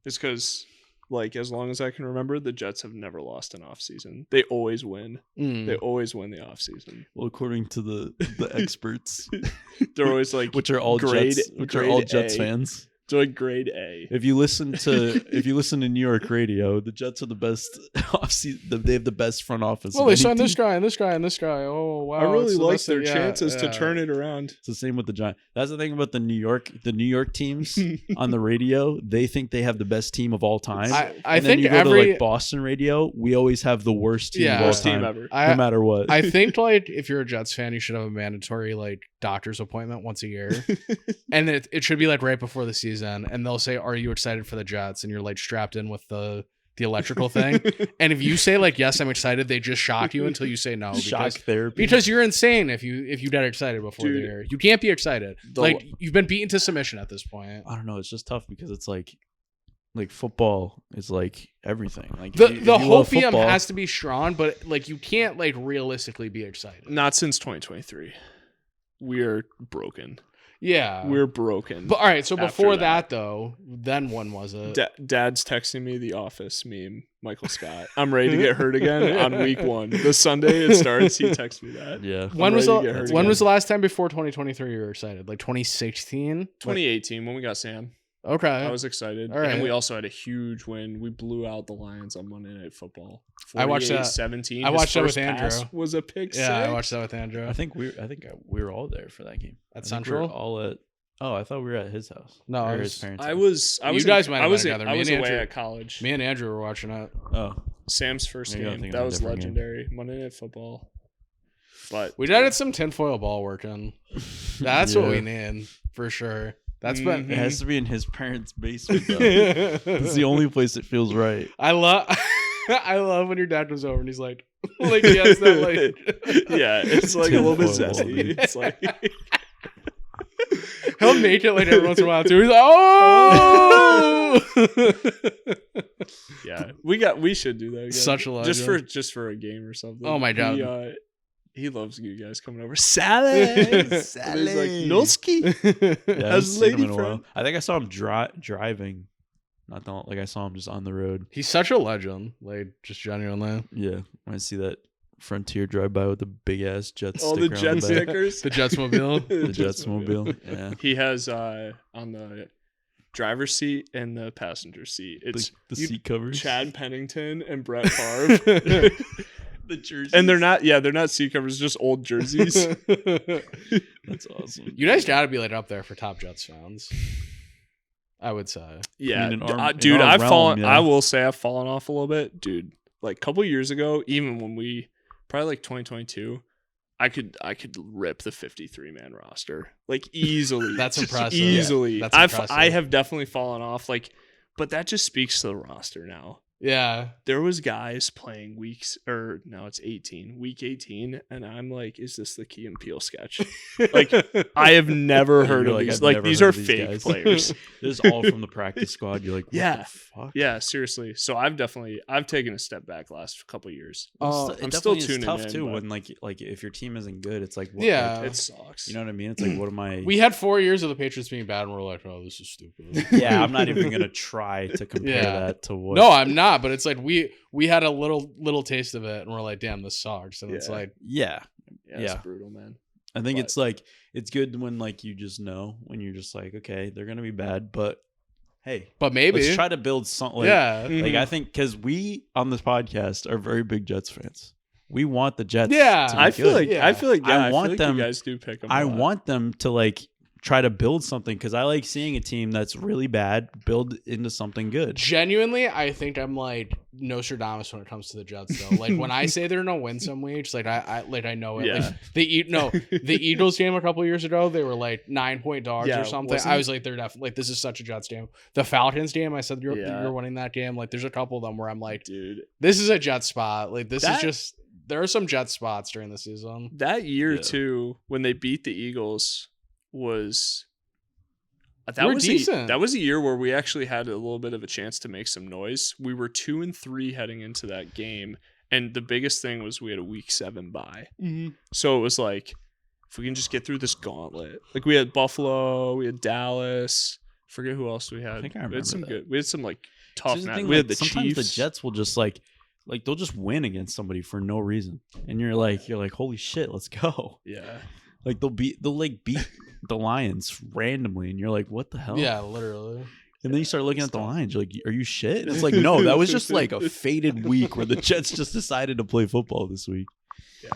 is because, like, as long as I can remember, the Jets have never lost an offseason. They always win. Mm. They always win the offseason. Well, according to the experts, They're always like, which are all grade- Jets A. fans. they're like grade A. If you listen to New York radio, the Jets are the best offseason. They have the best front office. Well, of they any signed this team. guy and this guy and this guy. Oh wow! I really it's the like best their thing. Yeah, chances to yeah. turn it around. It's the same with the Giants. That's the thing about the New York teams on the radio. They think they have the best team of all time. I and then think you go every to like Boston radio, we always have the worst team of all Worst team time, ever. no matter what. I think like if you're a Jets fan, you should have a mandatory like doctor's appointment once a year, and it should be like right before the season, and they'll say, "Are you excited for the Jets?" And you're like strapped in with the electrical thing, and if you say like yes, I'm excited, they just shock you until you say no. Shock Because, therapy. because you're insane if you get excited before Dude. the year. You can't be excited. Like you've been beaten to submission at this point. I don't know. It's just tough because it's like football is like everything. Like The if you love hopium football- has to be strong, but like you can't like realistically be excited. Not since 2023. We're broken. Yeah, We're broken. But all right, so after before that. that though, then when was it? Dad's texting me the Office meme, Michael Scott. I'm ready to get hurt again on week 1. The Sunday it starts, he texts me that. Yeah. When was ready to get hurt when again. was the last time before 2023 you were excited? Like 2016? 2018 when we got Sam. Okay. I was excited. All right. And we also had a huge win. We blew out the Lions on Monday Night Football. I watched that. 17. I watched that with His first pass Andrew. was a pick Yeah, six. I watched that with Andrew. I think we were all there for that game. At I think we Central? were all at. Oh, I thought we were at his house. No, or I his was- parents. I house. was You guys might have I was been together. I Me was and away Andrew- at college. Me and Andrew were watching it. Oh, Sam's first Maybe I'm game. thinking That of a was different game. legendary. Monday Night Football. But We did some tinfoil ball working. That's what Yeah. we need for sure. That's It been. has to be in his parents' basement. Though. It's the only place it feels right. I love. I love when your dad comes over and he's like he has that like. yeah, it's like a little bit Tinfoil ball, zesty. dude. It's like He'll make it like every once in a while too. He's like, oh. Yeah, we should do that again. Such a legend. just for a game or something. Oh my God. He loves you guys coming over. Salah. He's like Nolski. Yeah, How's I've the seen him lady in a while. friend? I think I saw him driving. I saw him just on the road. He's such a legend. Like, just genuinely. Yeah, when I see that Frontier drive by with the big ass Jets All sticker the on Jet the back. stickers. The Jetsmobile. The Jetsmobile. Yeah, He has on the driver's seat and the passenger seat. It's the seat covers. Chad Pennington and Brett Favre. The jerseys. And they're not seat covers, just old jerseys. That's awesome. You guys gotta be like up there for top Jets fans. I would say. Yeah, in our dude, realm, I've fallen. yeah. I will say I've fallen off a little bit, dude. Like a couple years ago, even when we probably like 2022, I could rip the 53-man roster like easily. That's impressive. Easily, Yeah, that's impressive. I have definitely fallen off. Like, but that just speaks to the roster now. Yeah. There was guys playing week 18, and I'm like, is this the Key and Peele sketch? Like, I have never heard of these. I've Like, never these heard are of these fake guys. players. This is all from the practice squad. You're like, what Yeah. the fuck? Yeah, seriously. So I've taken a step back last couple years. I'm still still tuning tough in, too but- when like if your team isn't good, it's like what, Yeah. like, It sucks. you know what I mean? It's like what am I? We had 4 years of the Patriots being bad, and we're like, oh, this is stupid. Yeah, I'm not even gonna try to compare Yeah. that to what. No, I'm not. But it's like we had a little taste of it, and we're like, damn, this sucks. And it's Yeah. like, Yeah, Yeah, Yeah. it's brutal, man. I think But- it's like it's good when like you just know when you're just like okay they're gonna be bad, but hey, but maybe. let's try to build something. Like, yeah. like Mhm. I think because we on this podcast are very big Jets fans. We want the Jets. Yeah. to be I feel good. like I feel like I I want feel like them- You guys do pick them. I want them to like try to build something because I like seeing a team that's really bad build into something good. Genuinely, I think I'm like Nostradamus when it comes to the Jets, though. Like when I say they're gonna win some weeks, like I know it. Yeah. Like the Eagles game a couple years ago, they were like 9-point dogs Yeah, or something. wasn't I it? was like, they're definitely like this is such a Jets game. The Falcons game, I said Yeah. you're winning that game. Like there's a couple of them where I'm like, dude. this is a Jets spot. Like this is That- just there are some Jets spots during the season. That year Yeah. too, when they beat the Eagles, was We're decent. that was a year where we actually had a little bit of a chance to make some noise. We were 2-3 heading into that game, and the biggest thing was we had a week 7 bye. So it was like, if we can just get through this gauntlet, like we had Buffalo, we had Dallas. Forget who else we had. I think I we remember had some that. good. We had some like See, tough. the match. thing, We had like, the sometimes Chiefs. the Jets will just like they'll just win against somebody for no reason, and you're like holy shit, let's go. Yeah. Like they'll beat the Lions randomly, and you're like, what the hell? Yeah, literally. And then you start looking at the Lions, you're like, are you shit? And it's like, no, that was just like a fated week where the Jets just decided to play football this week.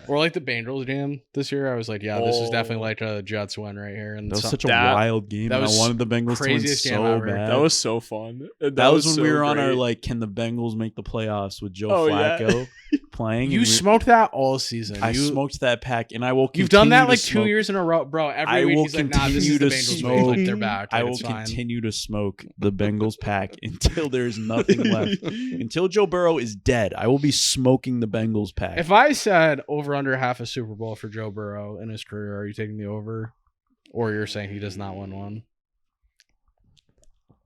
Or like the Bengals game this year, I was like, yeah, this is Oh. definita like a Jets win right here. And That was so- such a that- wild game. that And I was wanted the Bengals to win craziest game so ever. bad. That was so fun. That was when so we were on our great. like, can the Bengals make the playoffs with Joe Oh, yeah. Flacco playing? you and smoked that all season. I you, smoked that pack, and I will. You've done that continue like to 2 smoke. years in a row, bro. Every I week will he's like, nah, this is continue the to Bengals smoke. week. Like they're back. I Like, will it's fine. continue to smoke the Bengals pack until there's nothing left. Until Joe Burrow is dead, I will be smoking the Bengals pack. If I said over under half a Super Bowl for Joe Burrow in his career, are you taking the over? Or you're saying he does not win one?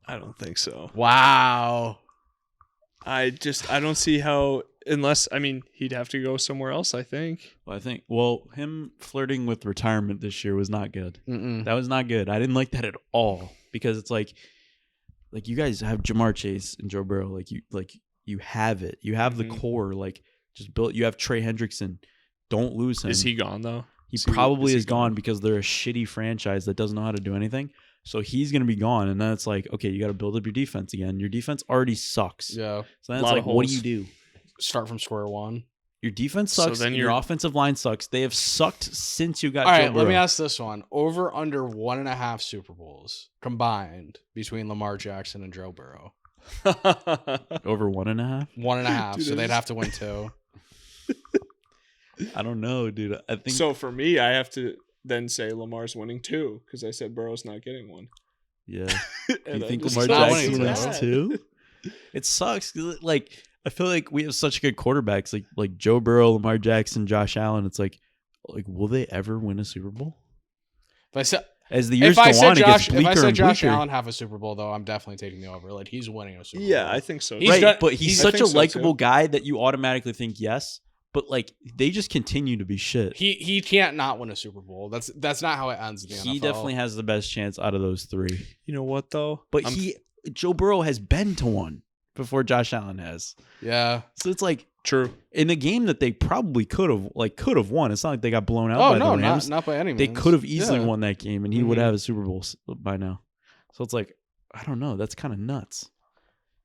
I don't think so. Wow. I don't see how, unless, I mean, he'd have to go somewhere else, I think. I think, him flirting with retirement this year was not good. Mm-mm. That was not good. I didn't like that at all because it's like you guys have Jamar Chase and Joe Burrow. You have it. You have the Mhm. core. Like just built. You have Trey Hendrickson. Don't lose him. Is he gone, though? He Is he- probably is he is gone because they're a shitty franchise that doesn't know how to do anything. So he's gonna be gone, and then it's like, okay, you got to build up your defense again. Your defense already sucks. Yeah. So then it's Lot like, of what do holes. you do? Start from square one. Your defense So sucks. then and your you're- offensive line sucks. They have sucked since you got. All Joe right, let me Burrow. ask this one. Over under 1.5 Super Bowls combined between Lamar Jackson and Joe Burrow. Over 1.5. 1.5. Dude, So they'd this- have to win 2. I don't know, dude. I think So for me, I have to then say Lamar's winning 2 because I said Burrow's not getting one. Yeah. And You I'm think just Lamar not Jackson winning wins that. too? It sucks. 'Cause, like, I feel like we have such good quarterbacks, like Joe Burrow, Lamar Jackson, Josh Allen. It's like, will they ever win a Super Bowl? But As the years If go I on, said it gets Josh, bleaker if I said and Josh bleaker. Allen have a Super Bowl though, I'm definitely taking the over. Like he's winning a Super Bowl. Yeah, I think so. He's Right, done- but he's he's- such I a think so, likable too. guy that you automatically think yes. But like they just continue to be shit. He can't not win a Super Bowl. That's not how it ends in the NFL. He definitely has the best chance out of those three. You know what though? But Joe Burrow has been to one before Josh Allen has. Yeah. So it's like true. in a game that they probably could have won. It's not like they got blown out Oh by no, the Rams. not by any means. They could have easily Yeah. won that game, and he would Mhm. have a Super Bowl by now. So it's like, I don't know. That's kind of nuts.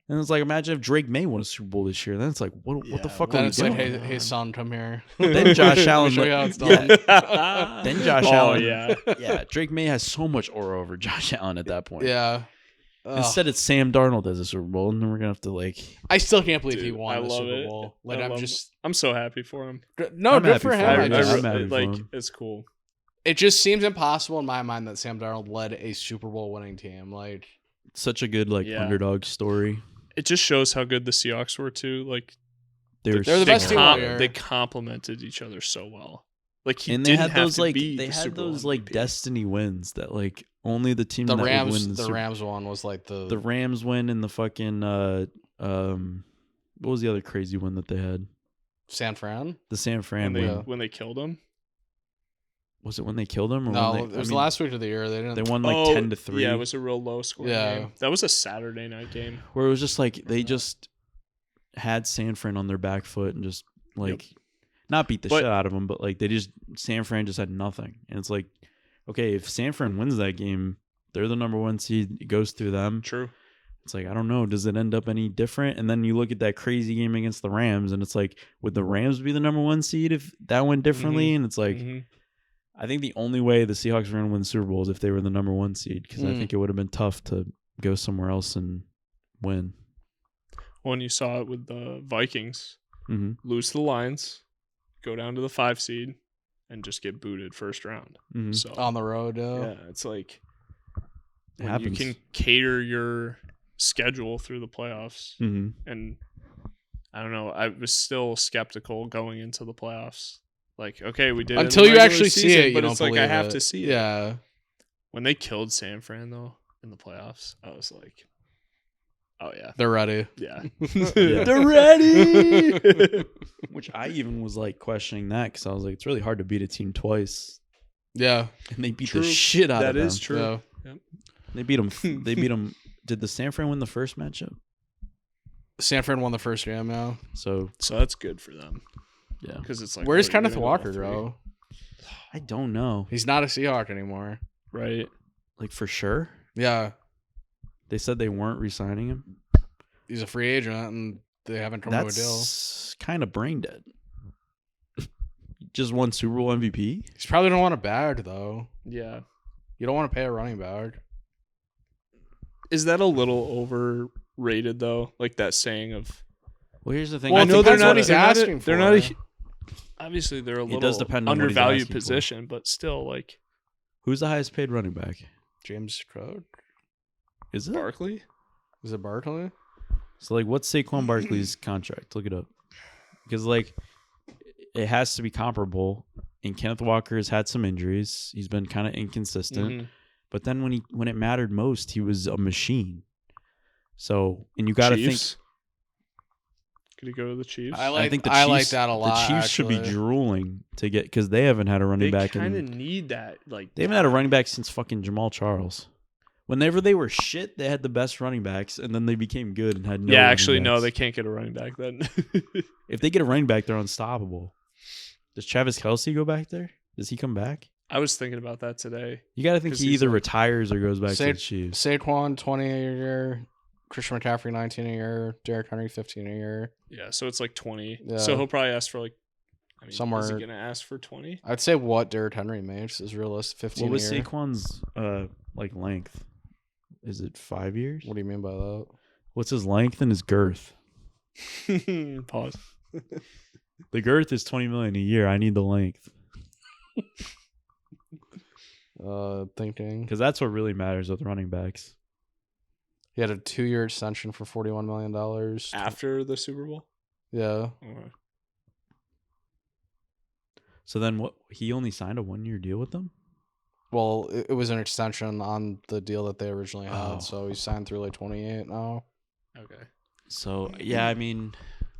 And it's like, imagine if Drake May won a Super Bowl this year. Then it's like, what the fuck Then are we it's like, doing? hey son, come here. Then Josh Allen, Show you how it's yeah. done. Then Josh Oh, Allen. yeah. Yeah, Drake May has so much aura over Josh Allen at that point. Yeah. Instead, it's Sam Darnold as a Super Bowl, and then we're gonna have to like. I still can't believe he Dude, won I the love Super it. Bowl. Like I I'm love just I'm so happy for him. no, I'm good happy for for him. him. I I'm just, happy for like him. it's cool. it just seems impossible in my mind that Sam Darnold led a Super Bowl winning team. Like Such a good Yeah. underdog story. It just shows how good the Seahawks were too. Like They're the best team all year. They complemented each other so well. Like he and they didn't had have those to like be they the had Super Bowl those like MVP. destiny wins that like only the team the that would Rams, win the Super- Rams one was like the Rams win and the fucking what was the other crazy one that they had? San Fran. The San Fran when they win. when they killed him. Was it when they killed him or No, when it they, was the last week of the year. They didn't. they won like 10-3. Yeah, it was a real low score Yeah. game. That was a Saturday night game. where it was just like they just had San Fran on their back foot and just like not beat the But- shit out of them, but like they just San Fran just had nothing. And it's like, okay, if San Fran wins that game, they're the number one seed. It goes through them. True. It's like, I don't know. Does it end up any different? And then you look at that crazy game against the Rams, and it's like, would the Rams be the number one seed if that went differently? And it's like, Mhm. I think the only way the Seahawks were going to win the Super Bowl is if they were the number one seed, because I Mm. think it would have been tough to go somewhere else and win. When you saw it with the Vikings Mm-hmm. lose to the Lions, go down to the 5 seed, and just get booted first round. Mm-hmm. So on the road. yeah, it's like It when you happens. can cater your schedule through the playoffs. Mm-hmm. And I don't know, I was still skeptical going into the playoffs. Like, okay, we did it in Until the you regular actually see season, it, you but don't it's like I believe have it. to see it. Yeah. When they killed San Fran though in the playoffs, I was like, oh yeah, They're ready. yeah, Yeah. they're ready. Which I even was like questioning that because I was like, it's really hard to beat a team twice, Yeah. and they beat True. the shit out of That them. is true. Yeah. They beat them. They beat them. Did the San Fran win the first matchup? San Fran won the first game now. So So that's good for them yeah, because it's like, Where's what, you're Kenneth gonna go Walker, all three? bro? I don't know. He's not a Seahawk anymore. Right? Like for sure, Yeah. they said they weren't re-signing him. He's a free agent and they haven't come to a deal. That's kind of brain dead. Just won Super Bowl MVP. He's probably don't want a bag though. Yeah. You don't want to pay a running back. Is that a little overrated though? Like that saying of, Well, here's the thing. Well, I it think depends that's what he's they're not a- asking They're not a, for. obviously they're a It little does depend on what he's undervalued asking for. position, but still like Who's the highest paid running back? James Crowd. Is it? Barkley. Is it Barkley? So like, what's Saquon Barkley's contract? Look it up. Because like, it has to be comparable. And Kenneth Walker has had some injuries. He's been kind of inconsistent. Mhm. But then when it mattered most, he was a machine. So, and you got to think. Chiefs? Could he go to the Chiefs? I think the I like Chiefs- that a lot. The Chiefs should be actually. drooling to get because they haven't had a running they back. kind of In, need that. Like they haven't had a running back since fucking Jamal Charles. Whenever they were shit, they had the best running backs, and then they became good and had no. yeah, running actually, no, backs. they can't get a running back then. If they get a running back, they're unstoppable. Does Travis Kelce go back there? Does he come back? I was thinking about that today. You got to think 'Cause he he's either like- retires or goes back to Say- the Chiefs. Saquon 20 a year, Christian McCaffrey 19 a year, Derrick Henry 15 a year. Yeah, so it's like 20. Yeah. So he'll probably ask for like, I mean, is Somewhere- he gonna ask for 20? I'd say what Derrick Henry makes is realistic. 15 What was a year. Saquon's like length? Is it 5 years? What do you mean by that? What's his length and his girth? Pause. The girth is 20 million a year. I need the length Thinking because that's what really matters with running backs. he had a 2-year extension for $41 million. After the Super Bowl. Yeah, Okay. So then what? He only signed a 1-year deal with them. Well, it was an extension on the deal that they originally had, Oh. so he's signed through like 28 now. Okay. So yeah, I mean,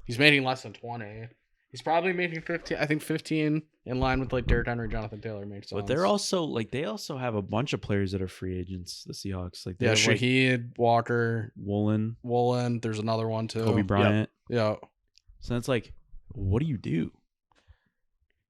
He's making less than 20. He's probably making 15. I think 15 in line with like Derrick Henry, Jonathan Taylor makes sense. but they're also like they also have a bunch of players that are free agents. The Seahawks, like they yeah, have, like, Shaheed, Walker, Woolen, Woolen. There's another one too. Kobe Bryant. Yeah. So it's like, what do you do?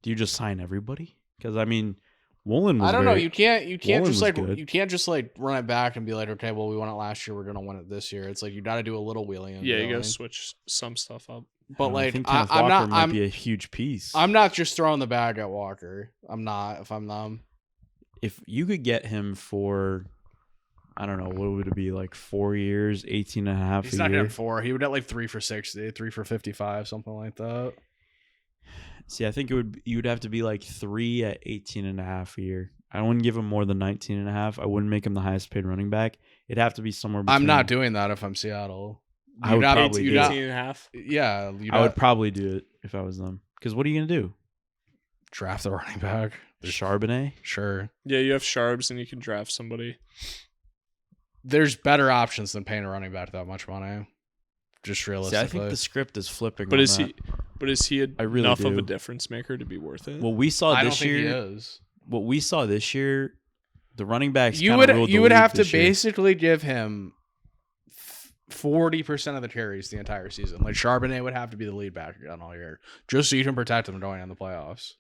Do you just sign everybody? Because I mean, Woolen was I don't know. very- You can't Woolen just was like good. you can't just like run it back and be like, okay, well we won it last year, we're gonna win it this year. It's like you got to do a little wheeling. And Yeah, you dealing. gotta switch some stuff up. But I like think Kenneth I'm Walker not. might be a huge piece. I'm not just throwing the bag at Walker. I'm not. If I'm them. If you could get him for, I don't know, what would it be, like 4 years, 18 and a half He's a not year? getting 4. He would get like 3 for 60, 3 for 55, something like that. See, I think you'd have to be like 3 at 18 and a half a year. I wouldn't give him more than 19 and a half. I wouldn't make him the highest paid running back. It'd have to be somewhere between. I'm not doing that if I'm Seattle. I would probably do it. 18 and a half. Yeah, I would probably do it if I was them. Because what are you going to do? draft the running back. Charbonnet? Sure. Yeah, you have Sharbs and you can draft somebody. There's better options than paying a running back that much money. Just See, realistically. I think the script is flipping. But on is that. he I really enough of do. a difference maker to be worth it? What we saw I don't this think he year, is. what we saw this year, the running backs. You kinda would ruled the you would league have to this year. basically give him 40% of the carries the entire season. Like Charbonnet would have to be the lead back again all year, just so you can protect him going in the playoffs.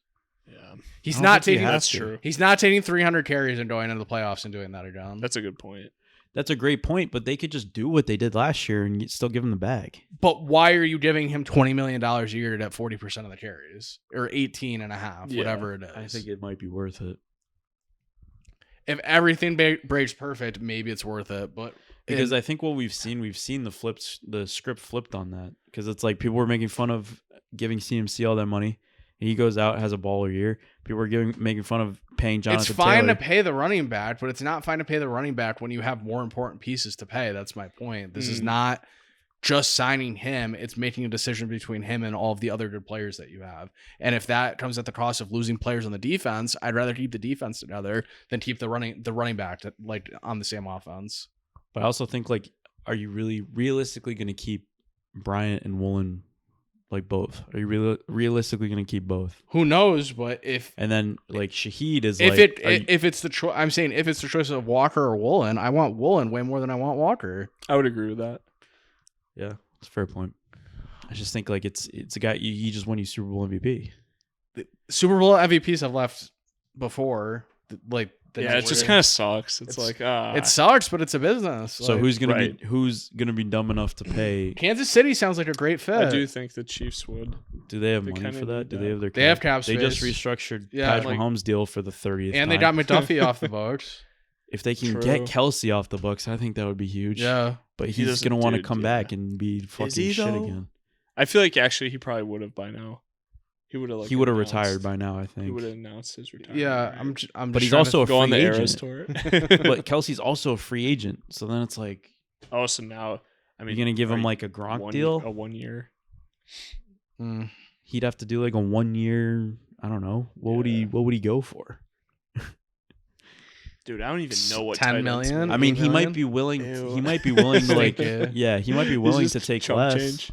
Yeah, He's I don't not think he taking. has that's to. true. He's not taking 300 carries and going into the playoffs and doing that again. That's a good point. That's a great point, but they could just do what they did last year and still give him the bag. But why are you giving him $20 million a year to get 40% of the carries or 18 and a half, Yeah, whatever it is? I think it might be worth it. If everything breaks perfect, maybe it's worth it. But Because I think what we've seen the script flipped on that. Because it's like people were making fun of giving CMC all that money. He goes out, has a baller year. People are making fun of paying Jonathan it's fine Taylor. to pay the running back, but it's not fine to pay the running back when you have more important pieces to pay. That's my point. This is not just signing him. It's making a decision between him and all of the other good players that you have. And if that comes at the cost of losing players on the defense, I'd rather keep the defense together than keep the running back like on the same offense. But I also think, like, are you really realistically going to keep Bryant and Woolen, like, both? Are you realistically going to keep both? Who knows? But if And then, like, Shaheed is if like, if it's the choice, I'm saying if it's the choice of Walker or Woolen, I want Woolen way more than I want Walker. I would agree with that. yeah, it's a fair point. I just think, like, it's a guy, he just won you Super Bowl MVP. Super Bowl MVPs have left before, like. Yeah, it just kind of sucks. It's like It sucks, but it's a business. So Like, who's gonna be dumb enough to pay? Kansas City sounds like a great fit. I do think the Chiefs would. Do they have They money kinda for that? need Do that. they have their? They have cap They just space. restructured Yeah, Patrick like- Mahomes' deal for the 30th. And they time. got McDuffie off the books. If they can True. get Kelsey off the books, I think that would be huge. Yeah. But He he's doesn't gonna want to do- come yeah. back and be fucking he, shit though? again. I feel like actually he probably would have by now. He would have. Like, He would have announced- retired by now, I He think. would have announced his retirement. Yeah. right? I'm But just he's trying also a go on the free Eras agent. tour. But Kelsey's also a free agent, so then it's like, oh, so now I mean, you're gonna give him right, like a Gronk a deal? 1 year. Mm. He'd have to do like a 1 year. I don't know. What would he go for? Dude, I don't even know what 10 tight ends million? make. I mean, he million? might be willing. Ew. He might be willing to like. Take it. Yeah, he might be He's willing just to take chump less. change.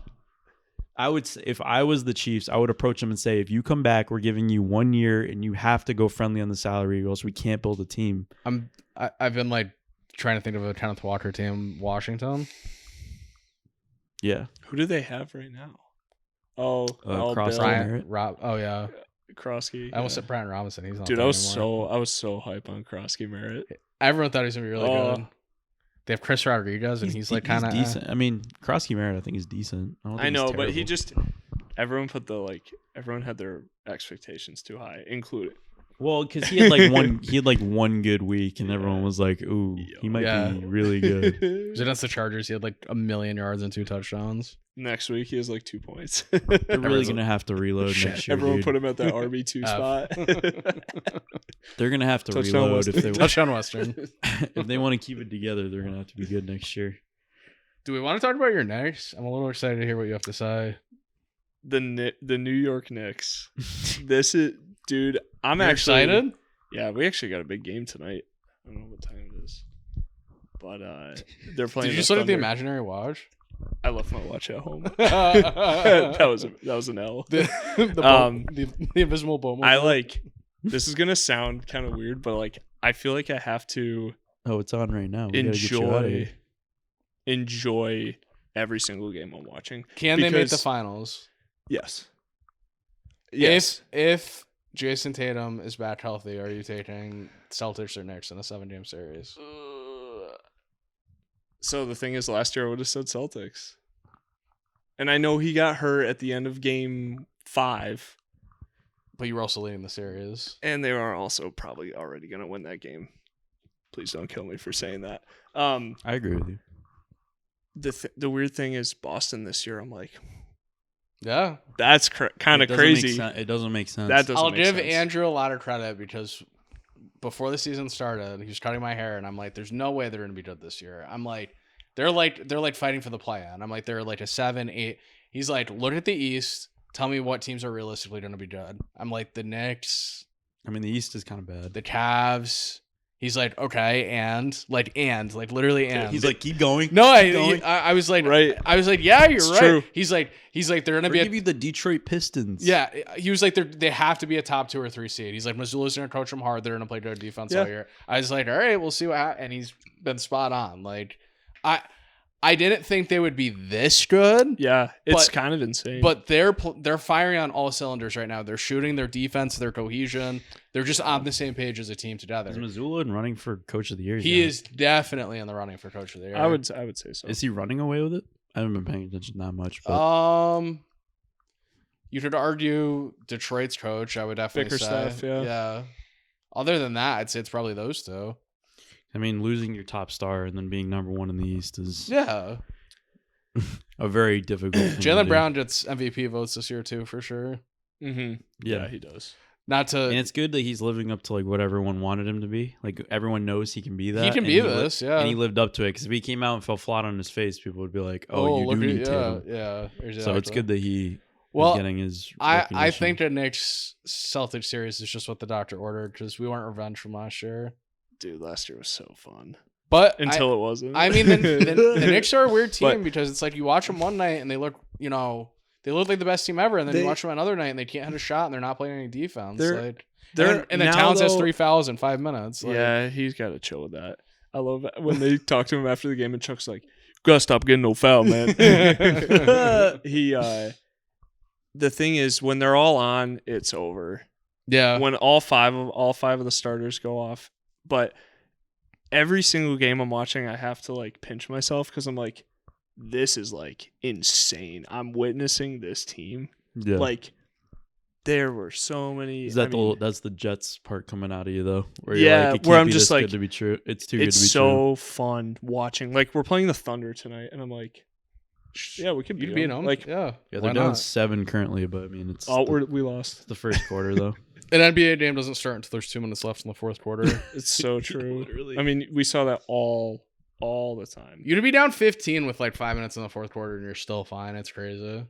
I would say if I was the Chiefs, I would approach them and say, if you come back, we're giving you 1 year, and you have to go friendly on the salary, or else we can't build a team. I've been like trying to think of a Kenneth Walker team. Washington. Yeah, Who do they have right now? Oh, Cross Bill Ryan. Brian Rob. Oh yeah. Krosky. I almost yeah. said Brian Robinson. He's not. Dude, there I was anymore. so hype on Krosky Merritt. Everyone thought he was gonna be really Oh. good. They have Chris Rodriguez, and he's like kind of decent. I mean, Krosky Merritt, I think, is decent. don't I think know, he's but he terrible. just everyone had their expectations too high, including. Well, because he had one good week, and everyone was like, "Ooh, he might Yeah. be really good." It was against the Chargers. He had like 1,000,000 yards and 2 touchdowns. Next week he has like 2 points. They're really gonna have to reload Shit. next year. Everyone dude. put him at that RB2 F. spot. They're gonna have to Touchdown reload if Western. they Touchdown Western. if they want to keep it together. They're gonna have to be good next year. Do we want to talk about your Knicks? I'm a little excited to hear what you have to say. the New York Knicks. This is, dude. I'm You're actually excited. Yeah, we actually got a big game tonight. I don't know what time it is, but they're playing. Did you the just look at the Thunder. imaginary watch? I left my watch at home. that was an L. The invisible bow. I like. This is gonna sound kind of weird, but like I feel like I have to Oh, it's on right now. We gotta get you out of here. enjoy every single game I'm watching. Can they make the because- finals? Yes. Yes. If Jason Tatum is back healthy, are you taking Celtics or Knicks in a 7-game series? So the thing is, last year I would have said Celtics, and I know he got hurt at the end of Game 5, But you were also leading the series. and they are also probably already going to win that game. Please don't kill me for saying that. I agree with you. The weird thing is Boston this year. I'm like, Yeah. that's kind of It doesn't make crazy. It doesn't make sense. That doesn't I'll make give sense. Andrew a lot of credit because before the season started, he was cutting my hair, and I'm like, "There's no way they're going to be good this year." I'm like, they're like fighting for the play-in. I'm like, they're like a 7, 8. He's like, look at the East. Tell me what teams are realistically going to be good. I'm like, the Knicks, I mean, the East is kind of bad. the Cavs. He's like, okay, and literally, and He's like, keep going. no, keep going. I was like, Right. I was like, yeah, you're It's right. true. He's like, they're gonna Or be give you the Detroit Pistons. yeah. He was like, they have to be a top 2 or 3 seed. He's like, Missoula's gonna coach them hard. They're gonna play good defense all year. I was like, all right, we'll see what happens. And he's been spot on. Like, I didn't think they would be this good. Yeah, it's But- kind of insane. But they're firing on all cylinders right now. They're shooting, their defense, their cohesion. They're just on the same page as a team together. Is Missoula in running for Coach of the Year? He is definitely in the running for Coach of the Year. I would say so. Is he running away with it? I haven't been paying attention that much. But You could argue Detroit's coach. I would definitely say. Bickerstaff, yeah. Other than that, I'd say it's probably those two. I mean, losing your top star and then being number 1 in the East is Yeah. a very difficult thing to Jalen do. Brown gets MVP votes this year too, for sure. Mm-hmm. Yeah. Yeah, he does. Not to And it's good that he's living up to like what everyone wanted him to be. Like everyone knows he can be that. he can and be li- this, yeah. And he lived up to it. Because if he came out and fell flat on his face, people would be like, "Oh, you do need Tatum." yeah. Exactly. So it's good that he Well, is getting his. I recognition. think the Knicks Celtics series is just what the doctor ordered because we weren't revenge from last year. Dude, last year was so fun. But Until it wasn't. I mean, the Knicks are a weird team But- because it's like you watch them one night and they look, they look like the best team ever, and then you watch them another night and they can't hit a shot and they're not playing any defense. And then Towns has 3 fouls in 5 minutes. Like, Yeah, he's got to chill with that. I love it when they talk to him after the game and Chuck's like, "Gotta stop getting no foul, man." The thing is, when they're all on, it's over. yeah. When all five of the starters go off, but every single game I'm watching, I have to like pinch myself because I'm like, this is like insane. I'm witnessing this team. Yeah. Like, there were so many. Is that I mean, that's the Jets part coming out of you though? Where Yeah, you're like, it where can't I'm be just this good like, to be true. It's too good it's to be so fun watching. Like, we're playing the Thunder tonight, and I'm like, yeah, we could You'd beat be them. them. Like, yeah. Yeah, Why they're down not? 7 currently, but I mean it's we lost. the first quarter though. An NBA game doesn't start until there's 2 minutes left in the fourth quarter. It's so true. Literally. I mean, we saw that all the time. You'd be down 15 with like 5 minutes in the fourth quarter and you're still fine. It's crazy.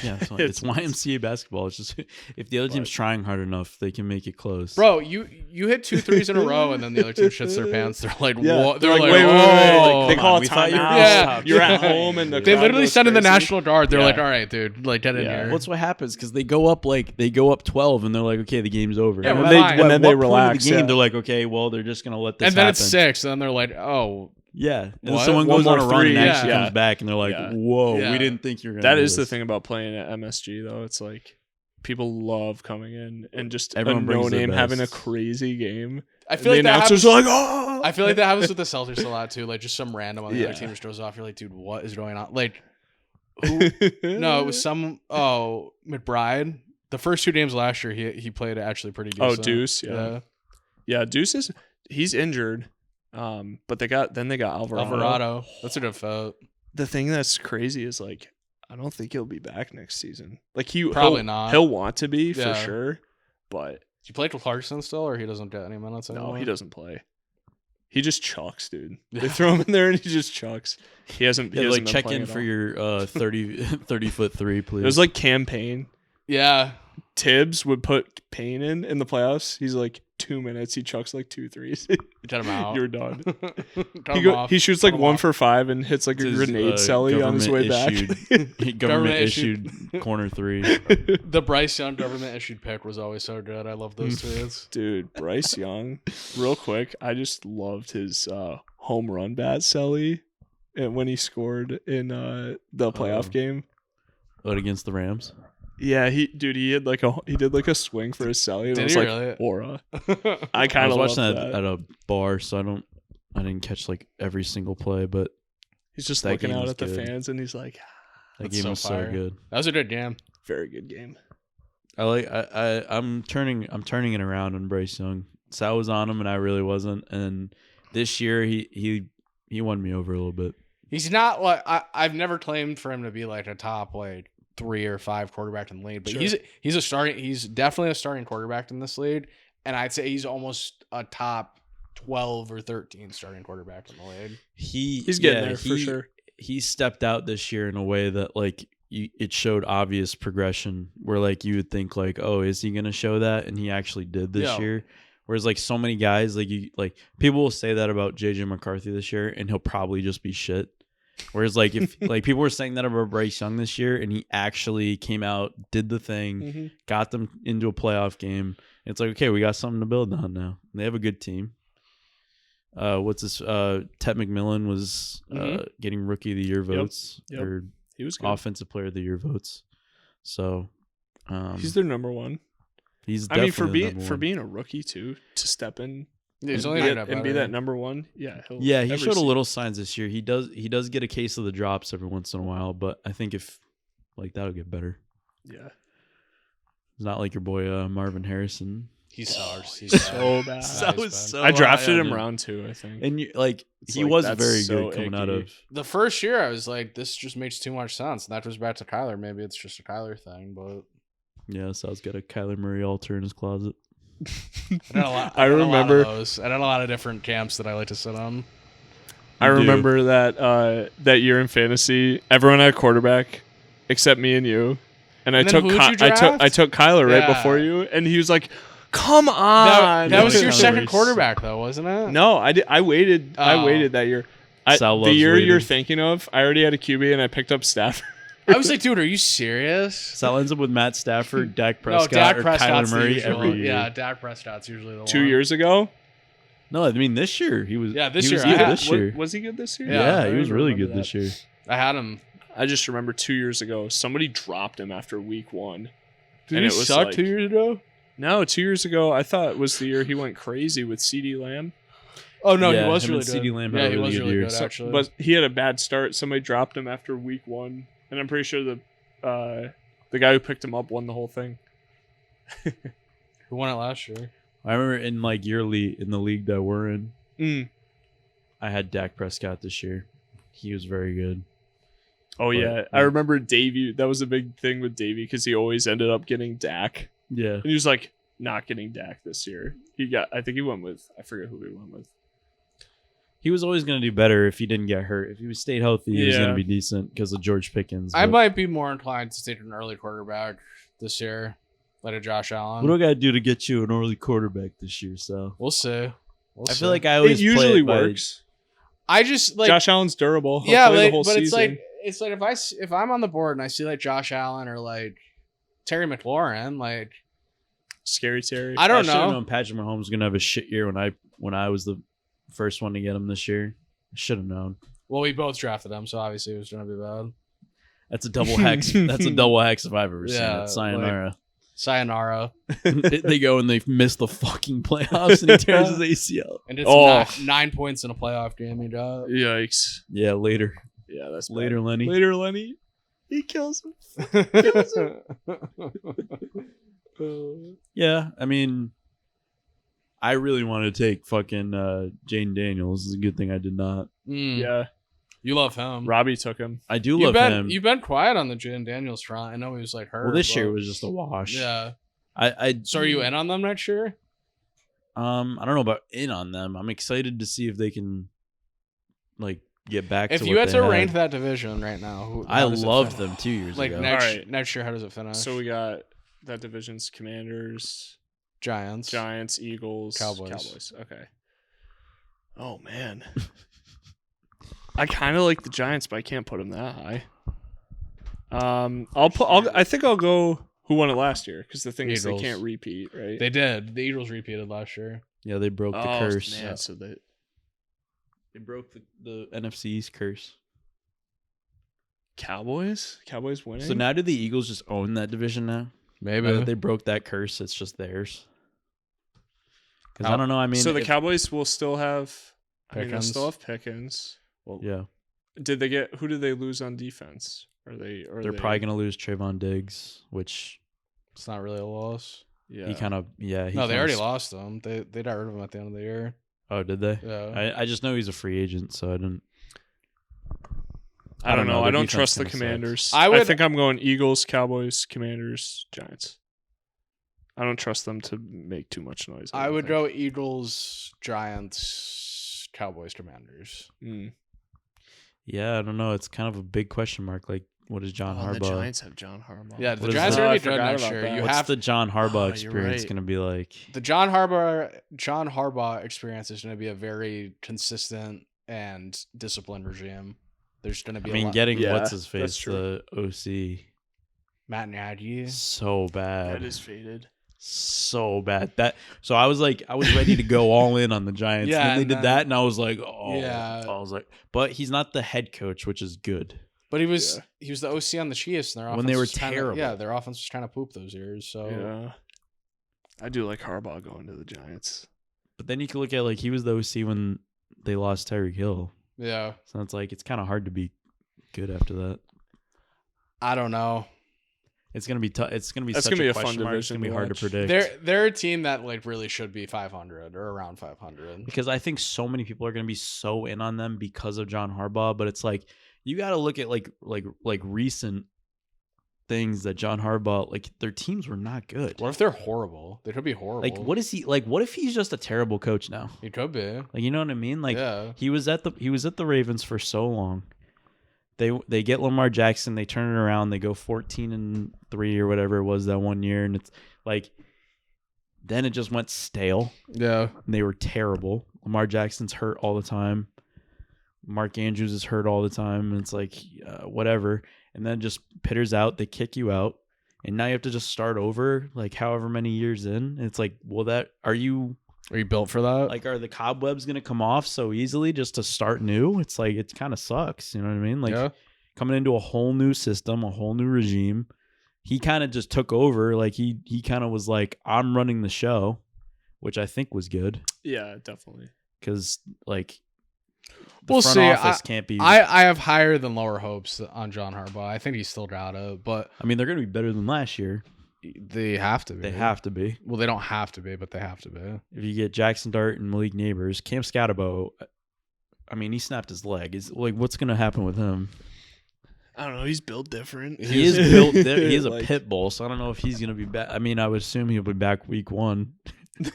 Yeah, it's YMCA basketball. It's just if the other team's trying hard enough, they can make it close. Bro, you hit 2 threes in a row and then the other team shits their pants. They're like, Yeah. what? They're They're like, like, wait. "Whoa." They call we it thought you were timeout. Yeah. You're at home, and the They crowd literally goes send in the crazy. National Guard. They're Yeah. like, all right, dude, like get in Yeah. here. What's what happens because they go up 12 and they're like, okay, the game's over. Yeah, And we're then fine. And then they what point of relax, the game. yeah. They're like, okay, well, they're just gonna let this And then happen. it's 6, and then they're like, oh, Yeah, and then What? someone One goes on more a run and three, actually yeah. comes back, and they're like, Yeah. whoa, Yeah. we didn't think you were gonna. That do is the this. thing about playing at MSG, though. It's like people love coming in and just Everyone a brings their no-name having a best. crazy game. I feel the like that announcers happens. are like, oh! I feel like that happens with the Celtics a lot too. Like just some random on the other Yeah. team just goes off. You're like, dude, what is going on? Like, who? No, it was some. Oh, McBride. The first 2 games last year, he played actually pretty Oh, decent. Deuce, yeah. Yeah, Deuce he's injured. But they got Alvarado. Alvarado. That's a good vote. The thing that's crazy is like I don't think he'll be back next season. Like Probably he'll, not. He'll want to be Yeah. for sure, but Do you play Clarkson still, or he doesn't get any minutes anymore? no, he doesn't play. He just chucks, dude. They throw him in there and he just chucks. He hasn't. Yeah, he like hasn't been check playing in at for all. your 30 foot 3, please. It was like campaign. Yeah. Tibbs would put Payne in the playoffs. He's like 2 minutes. He chucks like 2 threes. Cut him out. You're done. He He shoots like 1 for 5 and hits like a grenade celly on his way back. Government issued corner 3. The Bryce Young government issued pick was always so good. I love those tweets. Dude, Bryce Young. Real quick, I just loved his home run bat celly and when he scored in the playoff game. What, against the Rams? Yeah, he did like a swing for his celly. And Did it was he like really? aura. I I kind was of watching loved that that. at a bar, so I didn't catch like every single play, but He's just that looking game out was at the good. fans and he's like, that That's game so was fire. so good. That was a good game. very good game. I'm turning it around on Bryce Young. Sal was on him and I really wasn't, and this year he won me over a little bit. He's not like I've never claimed for him to be like a top like 3 or 5 quarterback in the league, but Sure. he's definitely a starting quarterback in this league, and I'd say he's almost a top 12 or 13 starting quarterback in the league. He's getting there for sure. He stepped out this year in a way that like it showed obvious progression where like you would think like, oh, is he gonna show that? And he actually did this Yeah. year. Whereas like so many guys like people will say that about JJ McCarthy this year and he'll probably just be shit. Whereas like if like people were saying that about Bryce Young this year and he actually came out, did the thing, got them into a playoff game. It's like, okay, we got something to build on now. They have a good team. What's this? Ted McMillan was getting Rookie of the Year votes or He was good. Offensive Player of the Year votes. So He's their number one. he's I mean, definitely for being a rookie too, to step in He's and, only be, been up and be better. that number one. Yeah, he every showed a season. little signs this year. He does get a case of the drops every once in a while, but I think if like that'll get better. Yeah, It's not like your boy Marvin Harrison. He sucks. He's so bad. That was so I drafted high him on round 2, I think. And you, like It's he like, was that's very so good coming out icky. of. the first year I was like, this just makes too much sense. And that was back to Kyler. Maybe it's just a Kyler thing, but Yeah, Sal's got a Kyler Murray altar in his closet. I remember those. I had a lot of different camps that I like to sit on. I You do. remember that year in fantasy, everyone had a quarterback except me and you. And I And then took who'd you I draft? took Kyler right Yeah. before you, and he was like, "Come on!" That was Yeah, your Kyler second Murray's- quarterback, though, wasn't it? No, I waited. I Oh. waited that year. Sal The loves year you're waiting. thinking of, I already had a QB, and I picked up Stafford. I was like, dude, are you serious? Sal ends up with Matt Stafford, Dak No, Prescott, Dak or Prescott's Kyler Murray the usual. every year. Yeah, Dak Prescott's usually the 2 one. years ago. No, I mean this year he was. Yeah, this he was year I good had- this year. Was he good this year? Yeah, I he was really remember good this that. year. I had him. I just remember 2 years ago, somebody dropped him after week 1. Did And he it was suck like- 2 years ago? No, 2 years ago, I thought it was the year he went crazy with CeeDee Lamb. Oh no, Yeah, he was him really and good. CeeDee Lamb had Yeah, a he really was good really year. good So- actually. but he had a bad start. Somebody dropped him after week 1, and I'm pretty sure the guy who picked him up won the whole thing. Who won it last year? I remember in like yearly in the league that we're in, Mm. I had Dak Prescott this year. He was very good. Oh But, yeah, yeah. I remember Davey. That was a big thing with Davey because he always ended up getting Dak, Yeah, and he was like not getting Dak this year. I think he went with, I forget who he went with. he was always going to do better if he didn't get hurt. If he stayed healthy, he was going Yeah. to be decent because of George Pickens. I but might be more inclined to take an early quarterback this year, like a Josh Allen. What do I got to do to get you an early quarterback this year, Sal? We'll see. I feel like I always It usually play it by- works. I just like Josh Allen's durable. He'll yeah, play the like, whole but season. it's like if I'm on the board and I see like Josh Allen or like Terry McLaurin, like Scary Terry. I don't should have know. known Patrick Mahomes was going to have a shit year when I was the first one to get him this year. I should have known. Well, we both drafted him, so obviously it was gonna be bad. That's a double hex. That's a double hex if I've ever seen Yeah, it. Sayonara. Sayonara, They go and they miss the fucking playoffs and he tears his ACL. and it's Oh. 9 points in a playoff game. He got. Yikes. Yeah, later. Yeah, that's bad. Later, Lenny. Later, Lenny. He kills him. Yeah, I mean, I really wanted to take fucking Jane Daniels. It's a good thing I did not. Yeah, You love him. Robbie took him. I do love him. You've been quiet on the Jalen Daniels front. I know he was like hurt. Well, this but- year was just a wash. Yeah. I So are you in on them next year? I don't know about in on them. I'm excited to see if they can like get back If to you what had they to had. rank that division right now, I how does it loved fin- them 2 years Like ago. next Alright. next year, how does it finish? So we got That division's Commanders, Giants, Eagles, Cowboys. Okay. Oh man. I kind of like the Giants, but I can't put them that high. I think I'll go who won it last year, because the thing is they can't repeat, right? They did. The Eagles repeated last year. Yeah, they broke the curse. Man, so they broke the NFC East curse. Cowboys winning. So now do the Eagles just own that division now? Maybe. Now that they broke that curse, it's just theirs. Because I don't know. I mean, so the Cowboys will still have Pickens. they'll still have Pickens. Well, yeah. Who did they lose on defense? They're probably gonna lose Trayvon Diggs, which it's not really a loss. Yeah. he kind of They already lost him. They got rid of him at the end of the year. Oh, did they? Yeah. I just know he's a free agent, so I don't know. I don't trust the Commanders. I think I'm going Eagles, Cowboys, Commanders, Giants. I don't trust them to make too much noise. I would go Eagles, Giants, Cowboys, Commanders. Yeah, I don't know. It's kind of a big question mark. Like, what is John Harbaugh? The Giants have John Harbaugh. Yeah, the Giants are going to be good next year. What's the John Harbaugh experience going to be like? The John Harbaugh experience is going to be a very consistent and disciplined regime. There's going to be getting what's his face, the OC, Matt Nagy, so bad. That is faded. So bad. So I was ready to go all in on the Giants. Yeah, and then they did that, and I was like, oh, yeah. I was like, but he's not the head coach, which is good. But he was the OC on the Chiefs, and their offense when they were was terrible. Their offense was kind of poop those years. So yeah, I do like Harbaugh going to the Giants. But then you can look at he was the OC when they lost Tyreek Hill. Yeah, so it's kind of hard to be good after that. I don't know. It's gonna be tough. It's gonna be That's such gonna be a a fun question mark. It's division gonna be to hard to watch. predict. They're a team that really should be 500 or around 500. Because I think so many people are gonna be so in on them because of John Harbaugh. But it's you got to look at like recent things that John Harbaugh their teams were not good. What if they're horrible? They could be horrible. What is he like? What if he's just a terrible coach now? He could be. You know what I mean? Yeah. He was at the Ravens for so long. They get Lamar Jackson, they turn it around, they go 14-3 or whatever it was that one year, and it's then it just went stale. Yeah. And they were terrible. Lamar Jackson's hurt all the time. Mark Andrews is hurt all the time, and it's whatever. And then just pitters out, they kick you out, and now you have to just start over however many years in. And it's are you built for that? Are the cobwebs going to come off so easily just to start new? It's it kind of sucks. You know what I mean? Coming into a whole new system, a whole new regime. He kind of just took over. He kind of was I'm running the show, which I think was good. Yeah, definitely. Because we'll front see. office can't be. I have higher than lower hopes on John Harbaugh. I think he's still got it, but they're going to be better than last year. They have to be. They have to be. Well, they don't have to be, but they have to be. If you get Jackson Dart and Malik Neighbors, Cam Scatterbo, he snapped his leg. Is what's going to happen with him? I don't know. He's built different. He is built. He is a pit bull, so I don't know if he's going to be back. I would assume he'll be back week 1.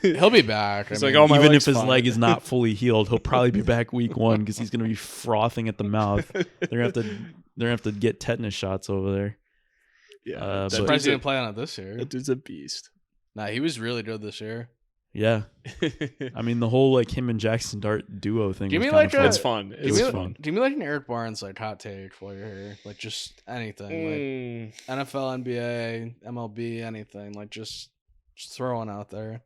He'll be back. Even if his leg is not fully healed, he'll probably be back week 1 because he's going to be frothing at the mouth. They're gonna have to get tetanus shots over there. Yeah, surprised he didn't play on it this year. That dude's a beast. Nah, he was really good this year. Yeah, the whole him and Jackson Dart duo thing. Give me fun. It's fun. It's fun. Give me an Eric Barnes hot take while you're here. Just anything. NFL, NBA, MLB, anything. Just throw one out there.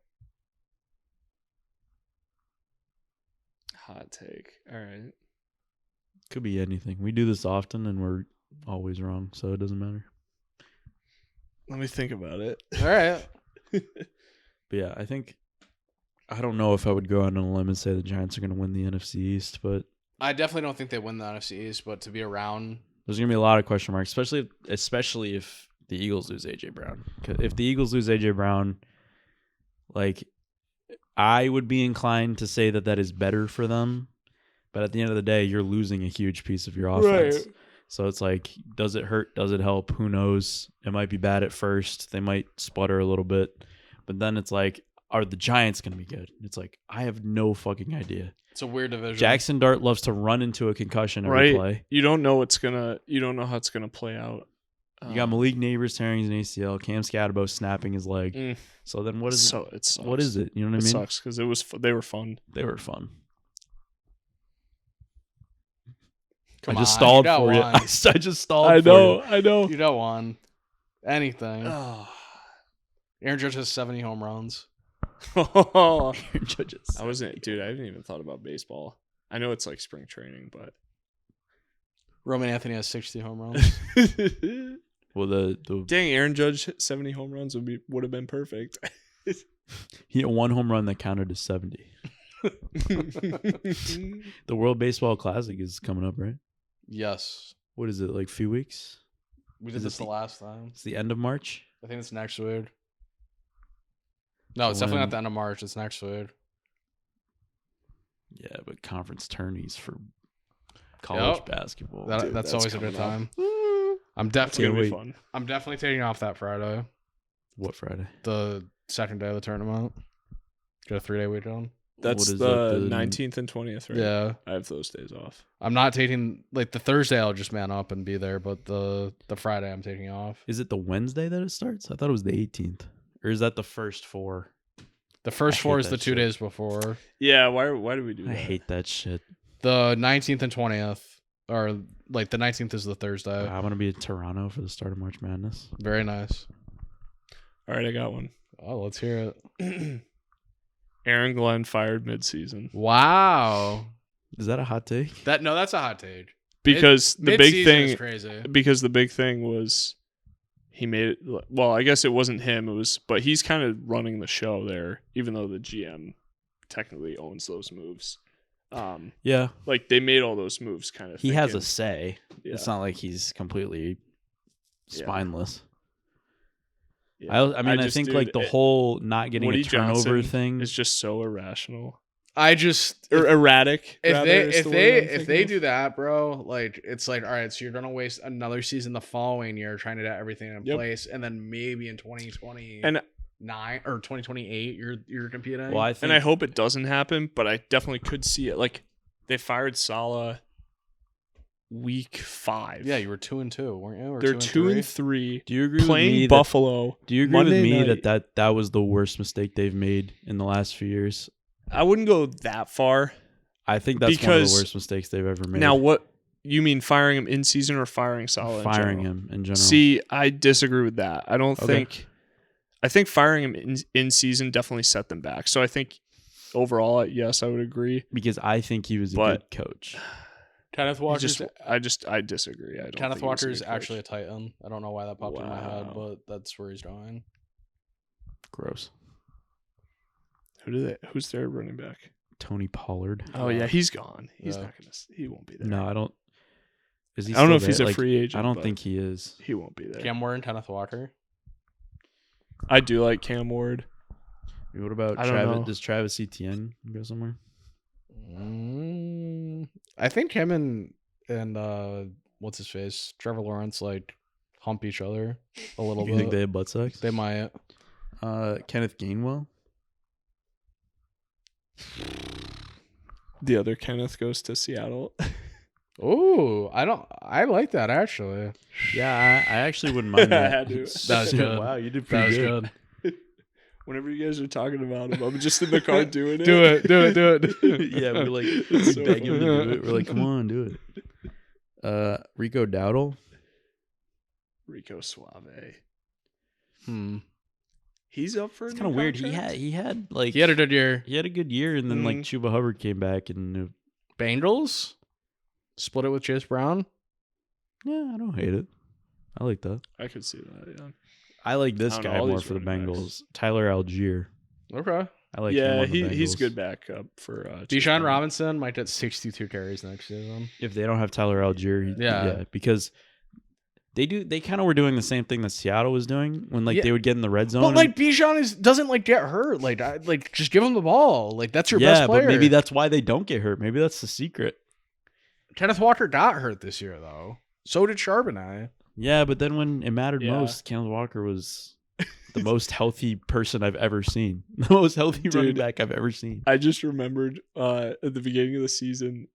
Hot take. All right. Could be anything. We do this often, and we're always wrong, so it doesn't matter. Let me think about it. All right. But yeah, I don't know if I would go out on a limb and say the Giants are going to win the NFC East, but I definitely don't think they win the NFC East. But to be around, there's going to be a lot of question marks, especially if the Eagles lose AJ Brown. If the Eagles lose AJ Brown, I would be inclined to say that is better for them. But at the end of the day, you're losing a huge piece of your offense. Right. So it's does it hurt? Does it help? Who knows? It might be bad at first. They might sputter a little bit. But then it's are the Giants going to be good? It's I have no fucking idea. It's a weird division. Jackson Dart loves to run into a concussion every play. You don't know how it's gonna play out You got Malik Neighbors tearing his ACL, Cam Scatterbo snapping his leg. So then what is so it sucks. What is it? You know what I mean? It sucks because they were fun. They were fun. Come I just on, stalled you got for you. one. I just stalled for you. I know. You don't want anything. Oh. Aaron Judge has 70 home runs. Aaron Judge's. I haven't even thought about baseball. I know it's like spring training, but Roman Anthony has 60 home runs. Well, the dang, Aaron Judge 70 home runs would have been perfect. he had one home run that counted as 70. The World Baseball Classic is coming up, right? Yes. What is it, like a few weeks? We did this the last time. It's the end of March? I think it's next week. No, it's definitely not the end of March. It's next week. Yeah, but conference tourneys for college basketball. Dude, that's always a good time. I'm It's gonna definitely be fun. I'm definitely taking off that Friday. What Friday? The second day of the tournament. Got a 3-day weekend. That's What is the that, 19th and 20th, right? Yeah. I have those days off. I'm not taking like the Thursday I'll just man up and be there, but the Friday I'm taking off. Is it the Wednesday that it starts? I thought it was the 18th. Or is that the first four? The first I four hate is the that 2 shit. days before. Yeah, why do we do that? I hate that shit. The 19th and 20th, or like the 19th is the Thursday. I'm going to be in Toronto for the start of March Madness. Very nice. All right, I got one. Oh, let's hear it. Aaron Glenn fired midseason Wow. Is that a hot take? That's a hot take. because the big Mid-season is thing crazy. because the big thing was he made it. Well, I guess it wasn't him. It was, but he's kind of running the show there, even though the GM technically owns those moves. Yeah. Like they made all those moves kind of. He has a say. Yeah. It's not like he's completely Yeah. spineless. Yeah. I mean, I just, think dude, like the whole not getting Woody a turnover Johnson thing. is just so irrational I just or erratic. if rather, they is if the they word I'm if thinking they of. do that, bro, like it's like all right, so you're gonna waste another season the following year trying to get everything in Yep. place, and then maybe in 2029 and or 2028 you're competing. well, I think and I hope it doesn't happen, but I definitely could see it. Like they fired Salah week 5. yeah, you were 2-2, weren't you? Or They're 2 and 3 do you agree with playing me Buffalo. do you agree Monday with me night. that was the worst mistake they've made in the last few years? I wouldn't go that far. I think that's one of Because- the worst mistakes they've ever made. Now, what you mean firing him in season or firing Salah? in firing general? him in general. See, I disagree with that. I don't Okay. think. I think firing him in season definitely set them back. So I think overall, yes, I would agree. because I think he was a But- good coach. Kenneth He Walker's I disagree. I don't. Kenneth think he was a Walker is good coach. actually a Titan. I don't know why that popped in my head, Wow. but that's where he's going. Gross. Who's their running back? Tony Pollard. Oh yeah, he's gone. He's Yeah. not gonna. He won't be there. No, I don't. Is he? I don't know still if he's there? a Like, free agent. I don't but think he is. he won't be there. Cam Ward and Kenneth Walker. I do like Cam Ward. What about I don't Travis? know. Does Travis Etienne go somewhere? I think him and what's his face, Trevor Lawrence, like hump each other a little You bit. think they have butt sex? They might. Kenneth Gainwell. The other Kenneth goes to Seattle. Oh, I like that actually. Yeah, I actually wouldn't mind I that. had to. That was good. Wow, you did That pretty was good. good. Whenever you guys are talking about him, I'm just in the car doing it. Do it. Yeah, we're like It's so begging him to funny. do it. We're like, come on, do it. Rico Dowdle. Rico Suave. He's up for. It's kind of weird. He had like He had a good year. he had a good year, and then like Mhm. Chuba Hubbard came back, and Bengals split it with Chase Brown. yeah, I don't hate it. I like that. I could see that. Yeah. I like this I don't know, guy all more these for the running backs. Bengals. Tyler Algier. Okay. I like him Yeah, on the he's Bengals. good backup for. Chase Deshaun Brown. Robinson might get 62 carries next season. If they don't have Tyler Algier, Yeah. because they kind of were doing the same thing that Seattle was doing when like Yeah. they would get in the red zone. But and- like Bijan doesn't like get hurt. Like just give him the ball. Like that's your best player. but maybe that's why they don't get hurt. Maybe that's the secret. Kenneth Walker got hurt this year though. So did Charbonnet. Yeah, but then when it mattered Yeah. most, Kenneth Walker was the most healthy person I've ever seen. The most healthy running Dude. back I've ever seen. I just remembered at the beginning of the season.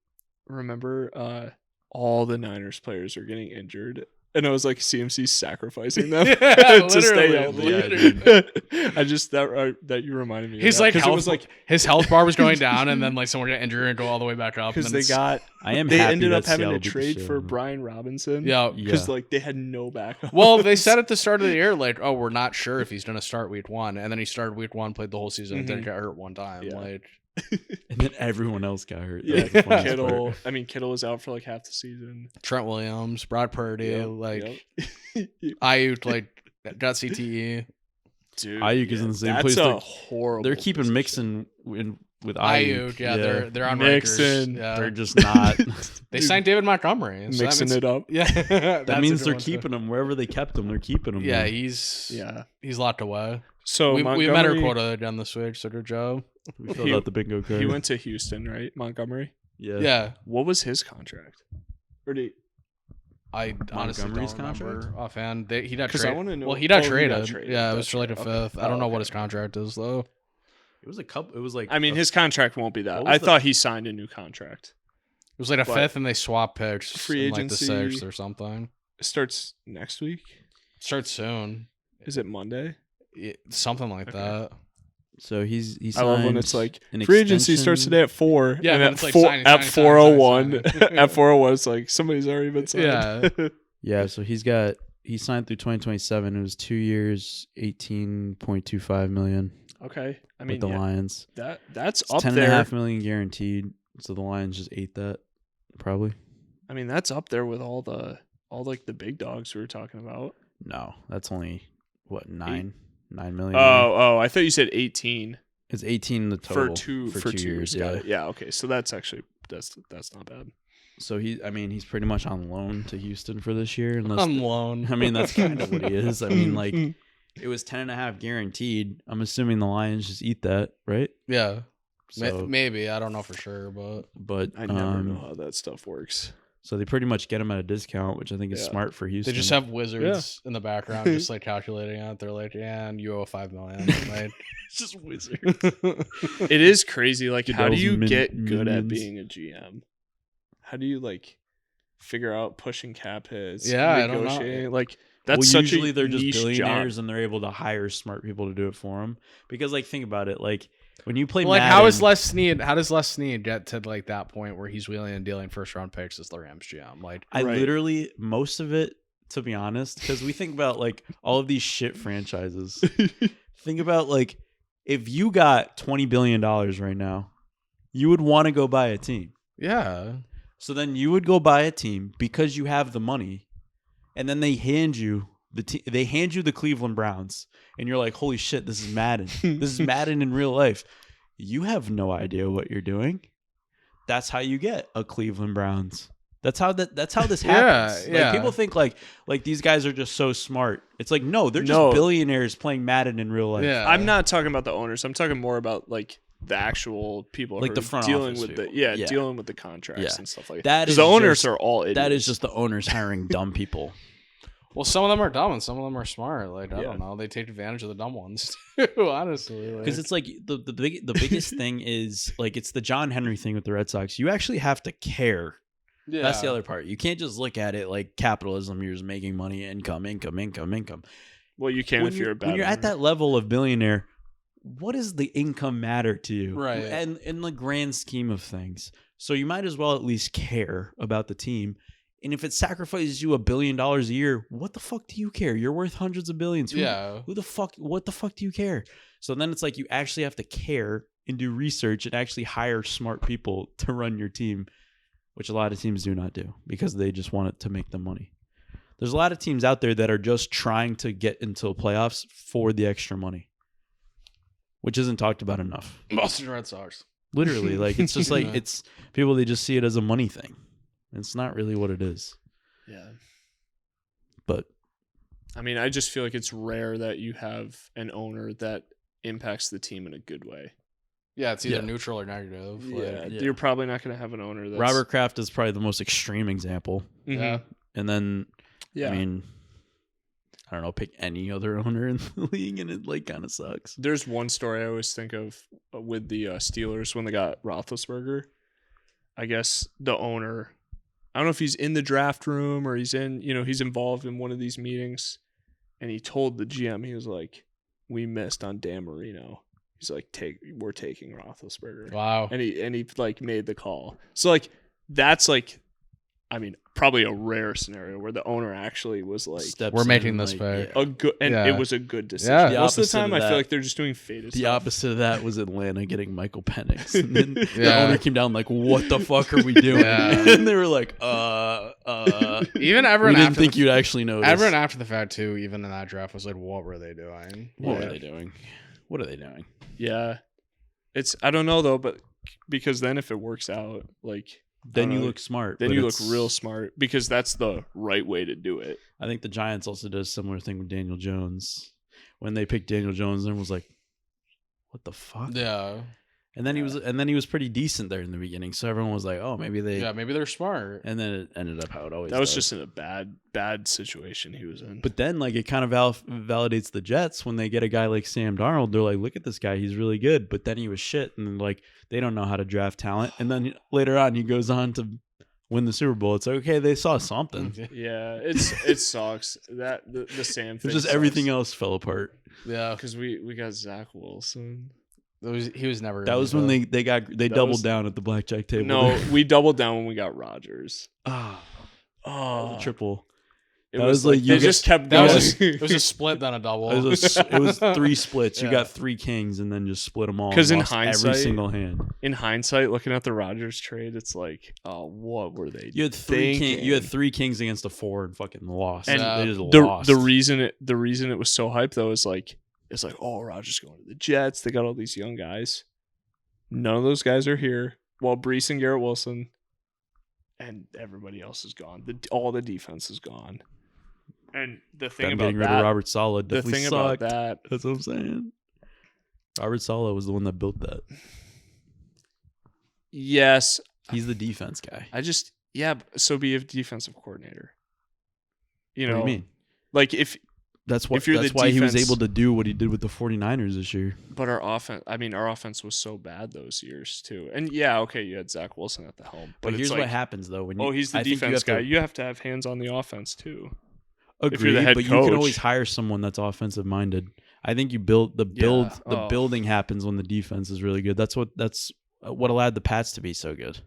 Remember, all the Niners players are getting injured, And I was like, CMC's sacrificing them Yeah, to stay healthy. literally. I just that you reminded me. He's of that, like, 'cause it was like his health bar was going down, and then like someone got injured and go all the way back up. because And then they happy ended that up having Seattle to beat the trade shit for out of them. Brian Robinson. Yeah. because Yeah. like they had no backup. Well, they said at the start of the year, like, oh, we're not sure if he's going to start week 1. And then he started week 1, played the whole season, and then got hurt one time. Yeah. Like, And then everyone else got hurt. Yeah, That's the funniest Kittle. part. I mean, Kittle was out for like half the season. Trent Williams, Brock Purdy, Yep, like, yep. Ayuk, like, got CTE. Dude, Ayuk is in the same that's place. a They're- horrible. They're keeping position. Mixon with Ayuk. Ayuk, yeah, they're on Mixon. Rikers. Yeah. They're just not. They Dude, signed David Montgomery. So mixing it up. Yeah. That means they're keeping him wherever they kept him. They're keeping him. Yeah, there. he's locked away. So we met our Montgomery, quota again this week, so good job. We filled he- out the bingo card. He went to Houston, right? Montgomery. Yeah. Yeah. What was his contract? Or did I honestly Montgomery's don't remember contract? offhand. He got 'Cause I traded. wanna know- Well, he got oh, he traded. got traded. Yeah, it was That's for like a right. Okay. fifth. I don't know what Okay. his contract is though. It was a couple. It was like. I mean, his contract won't be that. What was I the- thought he signed a new contract. It was like a But fifth, and they swapped picks. free in like the agency- 6th or something. It starts next week. Starts soon. Is it Monday? Something like Okay. that. So he I love when signed it's like an free agency starts extension. today at 4. Yeah, and but at it's like 4 signing, at signing, 4:01. signing. At 4:01, it's like somebody's already been signed. Yeah. Yeah, so he signed through 2027. It was 2 years, 18.25 million Okay. I with mean, the yeah, Lions. that's It's up 10.5 there. million guaranteed. So the Lions just ate that, probably. I mean, that's up there with all like the big dogs we were talking about. No, that's only what 9 million. Oh, I thought you said 18 It's 18 the total for 2 years. Got Yeah. it. Yeah, okay. So that's actually that's not bad. So he's pretty much on loan to Houston for this year. Unless On loan. I mean, that's kind of what he is. I mean, like it was 10.5 guaranteed. I'm assuming the Lions just eat that, right? Yeah. So, Maybe. I don't know for sure, but I never know how that stuff works. So they pretty much get him at a discount, which I think is Yeah. smart for Houston. they just have wizards in the background just like calculating it. They're like, yeah, and you owe $5 million. Like, it's just wizard. It is crazy. Like, how do Goodell's you get good at minions. being a GM? How do you like figure out pushing cap hits? Yeah, I don't know. negotiating? Like, that's Well, such usually a they're just niche billionaires job. and they're able to hire smart people to do it for them. Because, like, think about it. Like, when you play like Madden, how does Les Snead get to like that point where he's wheeling and dealing first round picks as the Rams GM? Like, I Right. literally, most of it, to be honest, because we think about, like, all of these shit franchises. Think about, like, if you got $20 billion right now, you would want to go buy a team. yeah, So then you would go buy a team because you have the money, and then they hand you the Cleveland Browns, and you're like, "Holy shit, this is Madden. This is Madden in real life." You have no idea what you're doing. That's how you get a Cleveland Browns. That's how this happens. Yeah. Like people think like these guys are just so smart. It's like no, they're just No. billionaires playing Madden in real life. yeah. I'm not talking about the owners. I'm talking more about like the actual people, Like who the are front dealing office with people. the Yeah. dealing with the contracts Yeah. and stuff like That that. is The owners just- are all idiots. That is just the owners hiring dumb people. Well, some of them are dumb and some of them are smart. Like I Yeah. don't know, they take advantage of the dumb ones too. Honestly, Because it's like the biggest thing is like it's the John Henry thing with the Red Sox. You actually have to care. yeah. That's the other part. You can't just look at it like capitalism. You're just making money, income. Well, you can if you're a bad. when you're at owner. that level of billionaire, what does the income matter to you? Right. And in the grand scheme of things, so you might as well at least care about the team. And if it sacrifices you $1 billion a year, what the fuck do you care? You're worth hundreds of billions. Yeah. What the fuck do you care? So then it's like you actually have to care and do research and actually hire smart people to run your team, which a lot of teams do not do because they just want it to make them money. There's a lot of teams out there that are just trying to get into playoffs for the extra money, which isn't talked about enough. Boston Red Sox. Literally, like it's just like Yeah. it's people, they just see it as a money thing. It's not really what it is. Yeah. But I mean, I just feel like it's rare that you have an owner that impacts the team in a good way. Yeah, it's either Yeah. neutral or negative. Yeah, Yeah. you're probably not going to have an owner that's Robert Kraft is probably the most extreme example. Mhm. Yeah. And then Yeah. I mean, I don't know, pick any other owner in the league and it like kind of sucks. There's one story I always think of with the Steelers when they got Roethlisberger. I guess the owner, I don't know if he's in the draft room or he's involved in one of these meetings, and he told the GM, he was like, "We missed on Dan Marino." He's like, we're taking Roethlisberger. Wow. And he like made the call. So like that's like, I mean, probably a rare scenario where the owner actually was like, We're making this pick. a good, and Yeah. it was a good decision. Yeah. Most of the The time, opposite I of feel that- like they're just doing faded The stuff. opposite of that was Atlanta getting Michael Penix. And then the Yeah. owner came down like, what the fuck are we doing? Yeah. And they were like, Even we everyone didn't after think the, you'd actually notice. everyone after the fact too, even in that draft, was like, "What were they doing?" What Yeah. are they doing? What are they doing? Yeah, I don't know though, but because then if it works out, like Then I you don't know, look smart. then but you look it's- real smart because that's the right way to do it. I think the Giants also did a similar thing with Daniel Jones. When they picked Daniel Jones, everyone was like, what the fuck? Yeah. And then he was pretty decent there in the beginning. So everyone was like, oh, maybe they. Yeah. Maybe they're smart. And then it ended up how it always. That was does. just in a bad situation he was in. But then, like, it kind of validates the Jets when they get a guy like Sam Darnold. They're like, look at this guy, he's really good. But then he was shit, and like they don't know how to draft talent. And then later on, he goes on to win the Super Bowl. It's like, okay, they saw something. Yeah, it sucks that the Sam It's thing. just everything else fell apart. Yeah. because we got Zach Wilson. He was never. That was when they doubled was- down at the blackjack table. No, we doubled down when we got Rodgers. Ah, Oh, triple. it that was was like like you they just kept That going. was it was a split then a double. It was 3 splits. You Yeah. got 3 kings and then just split them all. 'Cause and in lost every hindsight- single hand. In hindsight, looking at the Rodgers trade, it's like, oh, what were they? You had 3 thinking? You had 3 kings against a 4 and fucking lost. And They just the lost. the reason it was so hyped though is like it's like, oh, Rodgers going to the Jets. They got all these young guys. None of those guys are here. Well, Brees and Garrett Wilson, and everybody else is gone. All the defense is gone. And the thing Them about getting rid that, of Robert Saleh the definitely thing sucked. about that, That's what I'm saying. Robert Saleh was the one that built that. yes, He's the defense guy. so be a defensive coordinator. You know, What do you mean? like if That's why. if you're That's the why he was defense- able to do what he did with the 49ers this year. But our offense was so bad those years too. And yeah, okay, you had Zach Wilson at the helm. But it's here's like, what happens though when you. oh, he's the I think you defense have to guy. You have to have hands on the offense too. Agree, if you're the head but you coach. can always hire someone that's offensive minded. I think you build the Oh. building happens when the defense is really good. That's what allowed the Pats to be so good.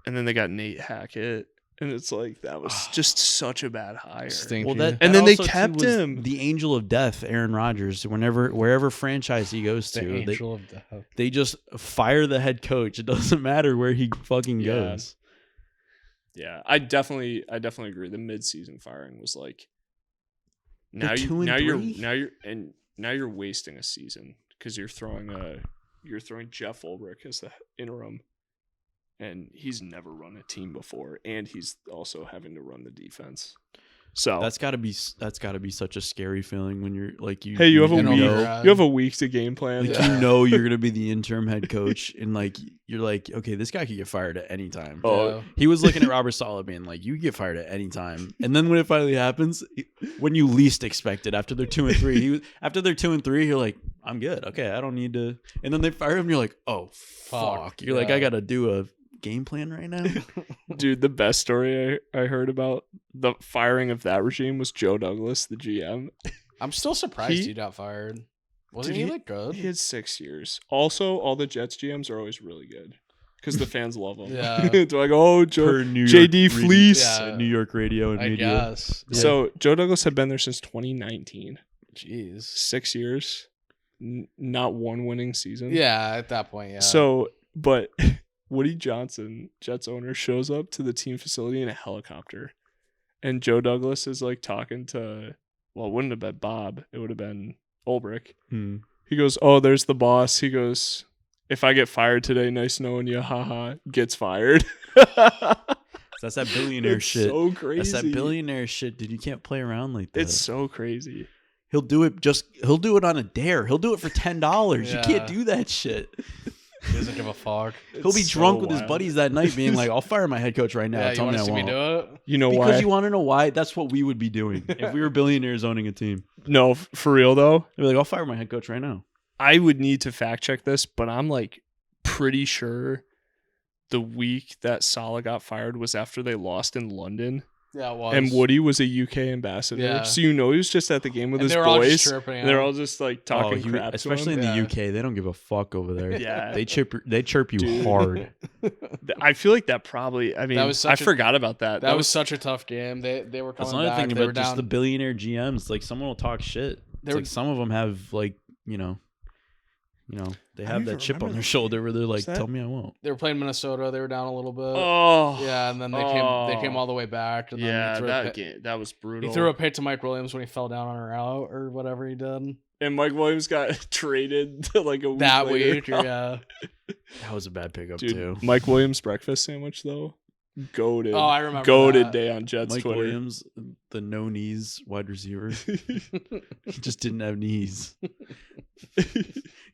And then they got Nate Hackett, and it's like that was just such a bad hire. Stinky. Well, that And then they also, too, kept was him. the angel of death, Aaron Rodgers. Wherever franchise he goes The to, angel of death. they just fire the head coach. It doesn't matter where he fucking Yeah. goes. Yeah, I definitely agree. The midseason firing was like They're 2-3? now you're wasting a season because you're throwing Jeff Ulbrich as the interim, and he's never run a team before, and he's also having to run the defense. So That's got to be such a scary feeling when you're like you. hey, you have a You week. know, You have a week to game plan. Like Yeah. you know you're gonna be the interim head coach, and like you're like, okay, this guy could get fired at any time. Oh, Yeah. He was looking at Robert Saleh being like, you get fired at any time. And then when it finally happens, when you least expect it, after they're 2-3, after they're 2-3, you're like, I'm good. Okay, I don't need to. And then they fire him. You're like, oh fuck. You're like, yeah. I gotta do a game plan right now. dude, the best story I heard about the firing of that regime was Joe Douglas, the GM. I'm still surprised He- he got fired. Wasn't Dude, he like good? He had 6 years. Also, all the Jets GMs are always really good because the fans love them. Yeah. They're like, oh, Joe, Per New JD York Fleece. Yeah. New York radio and I media. guess. Yeah. So Joe Douglas had been there since 2019. Jeez. 6 years, not one winning season. Yeah, at that point, yeah. So, but Woody Johnson, Jets owner, shows up to the team facility in a helicopter, and Joe Douglas is like talking to, well, it wouldn't have been Bob, it would have been Ulbrich. Hmm. He goes, oh, there's the boss. He goes, if I get fired today, nice knowing you, haha, gets fired. That's that billionaire It's shit. so crazy. That's that billionaire shit, dude. You can't play around like that. It's so crazy. He'll do it on a dare. He'll do it for $10. You Yeah. can't do that shit. he doesn't give a fuck. He'll be It's drunk so with his wild. buddies that night, being like, "I'll fire my head coach right now." Yeah, you Tell want me to I see me won't. do it? You know Because why? you want to know why? That's what we would be doing if we were billionaires owning a team. No, for real though, They'd be like, "I'll fire my head coach right now." I would need to fact check this, but I'm like pretty sure the week that Salah got fired was after they lost in London. Yeah, it was. And Woody was a UK ambassador. Yeah. So he was just at the game with And his they were all just boys. chirping And they're him. all just like talking crap especially to in him. the Yeah. UK. They don't give a fuck over there. Yeah. They chirp you Dude. hard. I feel like that probably, I mean, That was I such a- forgot about that. That was such a tough game. They were That's coming another back. thing They about were just down. the billionaire GMs. Like someone will talk shit. They It's were- like some of them have like they I have don't that even chip on remember their that shoulder where they're like, Was that- "Tell me I won't." They were playing Minnesota. They were down a little bit. Oh. Yeah, and then they came all the way back. And then Yeah, he threw a that pick- game, that was brutal. He threw a pick to Mike Williams when he fell down on a route or whatever he did And Mike Williams got traded like a week that later. week. Yeah. That was a bad pickup Dude, too. Mike Williams breakfast sandwich though. Goated. Oh, I remember Goated that. day on Jets Mike Twitter. Williams, the no knees wide receiver, he just didn't have knees.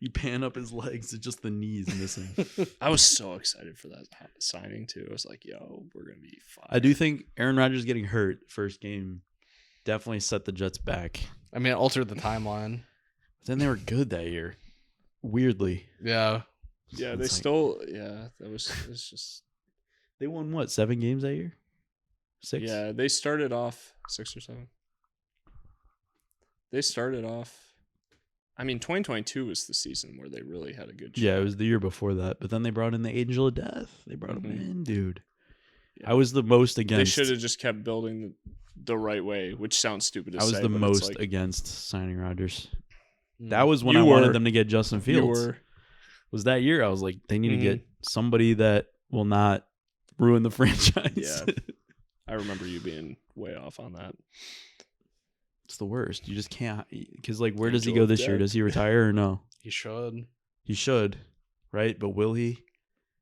You pan up his legs, it's just the knees missing. I was so excited for that signing too. I was like, "Yo, we're gonna be fine." I do think Aaron Rodgers getting hurt first game definitely set the Jets back. I mean, it altered the timeline. But then they were good that year. Weirdly. Yeah. Yeah, they It's like- still. Yeah, it's just. They won what, 7 games that year? 6? Yeah, they started off 6 or 7. They started off. I mean, 2022 was the season where they really had a good. Yeah, it shot. was the year before that. But then they brought in the Angel of Death. They brought him Mhm. in, dude. Yeah. I was the most They against. should have just kept building the right way, which sounds stupid to I was say. the but it's most like, against signing Rodgers. Mm. That was when You I wanted were. them to get Justin you Fields. were. Was that year? I was like, they need Mhm. to get somebody that will not ruin the franchise. Yeah. I remember you being way off on that. It's the worst. You just can't. Because, like, where does he Angel go of this year? Death. Does he retire or no? He should. He should, right? But will he?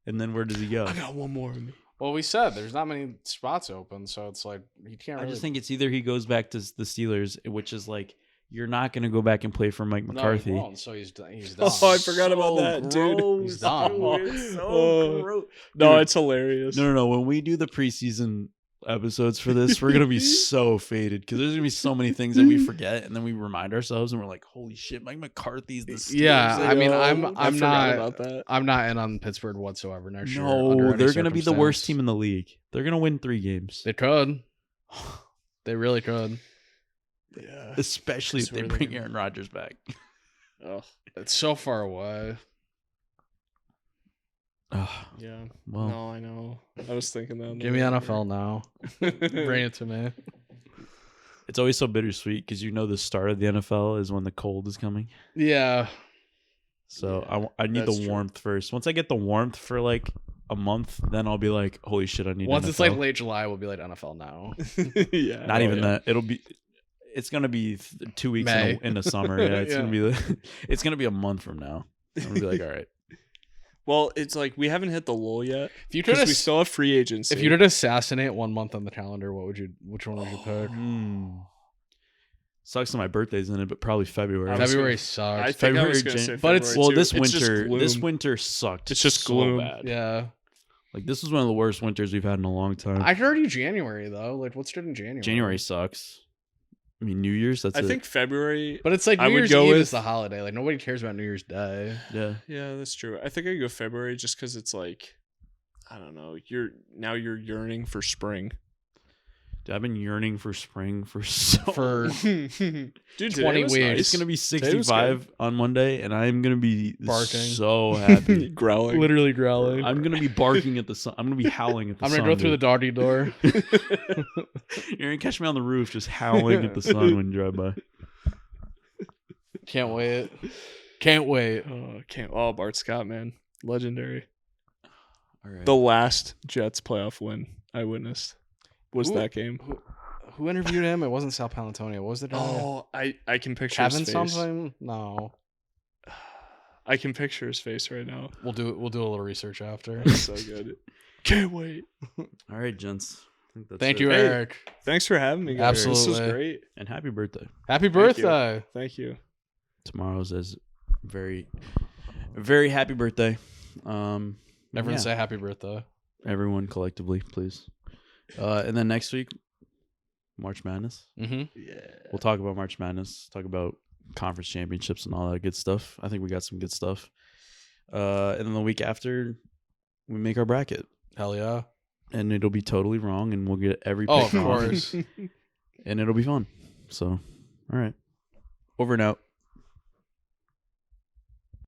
And then where does he go? I got one more in me. Well, we said there's not many spots open, so it's like he can't. I Really... just think it's either he goes back to the Steelers, which is like, you're not going to go back and play for Mike McCarthy. No, he won't, so he's done. He's done. Oh, I forgot about that, dude. He's done. It's so Oh. gross. No, Dude. it's hilarious. No. When we do the preseason episodes for this, we're gonna be so faded because there's gonna be so many things that we forget, and then we remind ourselves, and we're like, "Holy shit, Mike McCarthy's the Steelers." Yeah, I mean, Yo, I'm I forgot not about that. I'm not in on Pittsburgh whatsoever next year. No, under any they're gonna be the worst circumstance. team in the league. They're gonna win 3 games, They could. They really could. Yeah. especially if So they are they bring gonna- Aaron Rodgers back. Oh, It's so far away. Oh, yeah. well, No, I know. I was thinking that. Give me NFL now. Bring it to me. it's always so bittersweet because the start of the NFL is when the cold is coming. Yeah. So I need that's the true. warmth first. Once I get the warmth for like a month, then I'll be like, "Holy shit, I need." Once NFL. it's like late July, we'll be like NFL now. Yeah. Not Oh, even yeah. that. It's gonna be 2 weeks May. in the summer. Yeah, it's Yeah. gonna be it's gonna be a month from now. I'm gonna be like, all right. Well, it's like we haven't hit the lull yet If you could, because we still have free agency. if you could assassinate 1 month on the calendar, which one would you pick? Sucks that my birthday's in it, but probably February. I was February I sucks. think I was February, gonna say but it's- February well, too. this It's just gloom. winter sucked. It's just so gloom. bad. Yeah. Like this was one of the worst winters we've had in a long time. I could argue January though. Like, what's good in January? January sucks. I mean, New Year's. That's I it. think February. But it's like I New would Year's go Eve with- is the holiday. Like nobody cares about New Year's Day. Yeah. Yeah, that's true. I think I go February just because it's like, I don't know. You're yearning for spring. Dude, I've been yearning for spring for so. For Dude, 20 weeks. It's gonna be 65 on Monday, and I'm gonna be Barking. so happy. growling. literally growling. I'm gonna be barking at the sun. I'm gonna be howling at the I'm sun. gonna go through the dude. doggy door. You're gonna catch me on the roof just howling at the sun when you drive by. Can't wait. Can't wait. Oh, Bart Scott, man, legendary. All right. The last Jets playoff win I witnessed was Who- that game. Who interviewed him? It wasn't Sal Palantonio. What was the guy? Oh, I can picture Kevin his face. something? No. I can picture his face right now. We'll do a little research after. It's so good. Can't wait. All right, gents. I think that's Thank it. you, Hey. Eric. Thanks for having me, guys. This was Absolutely. great. And happy birthday. Happy you. birthday. Thank you. Tomorrow's is very, very happy birthday. Everyone yeah. say happy birthday. Everyone collectively, please. And then next week, March Madness. Mm-hmm. Yeah. We'll talk about March Madness, talk about conference championships and all that good stuff. I think we got some good stuff. And then the week after, we make our bracket, Hell yeah. and it'll be totally wrong, and we'll get every Oh, pick of wrong, course. and it'll be fun. So, all right, over and out.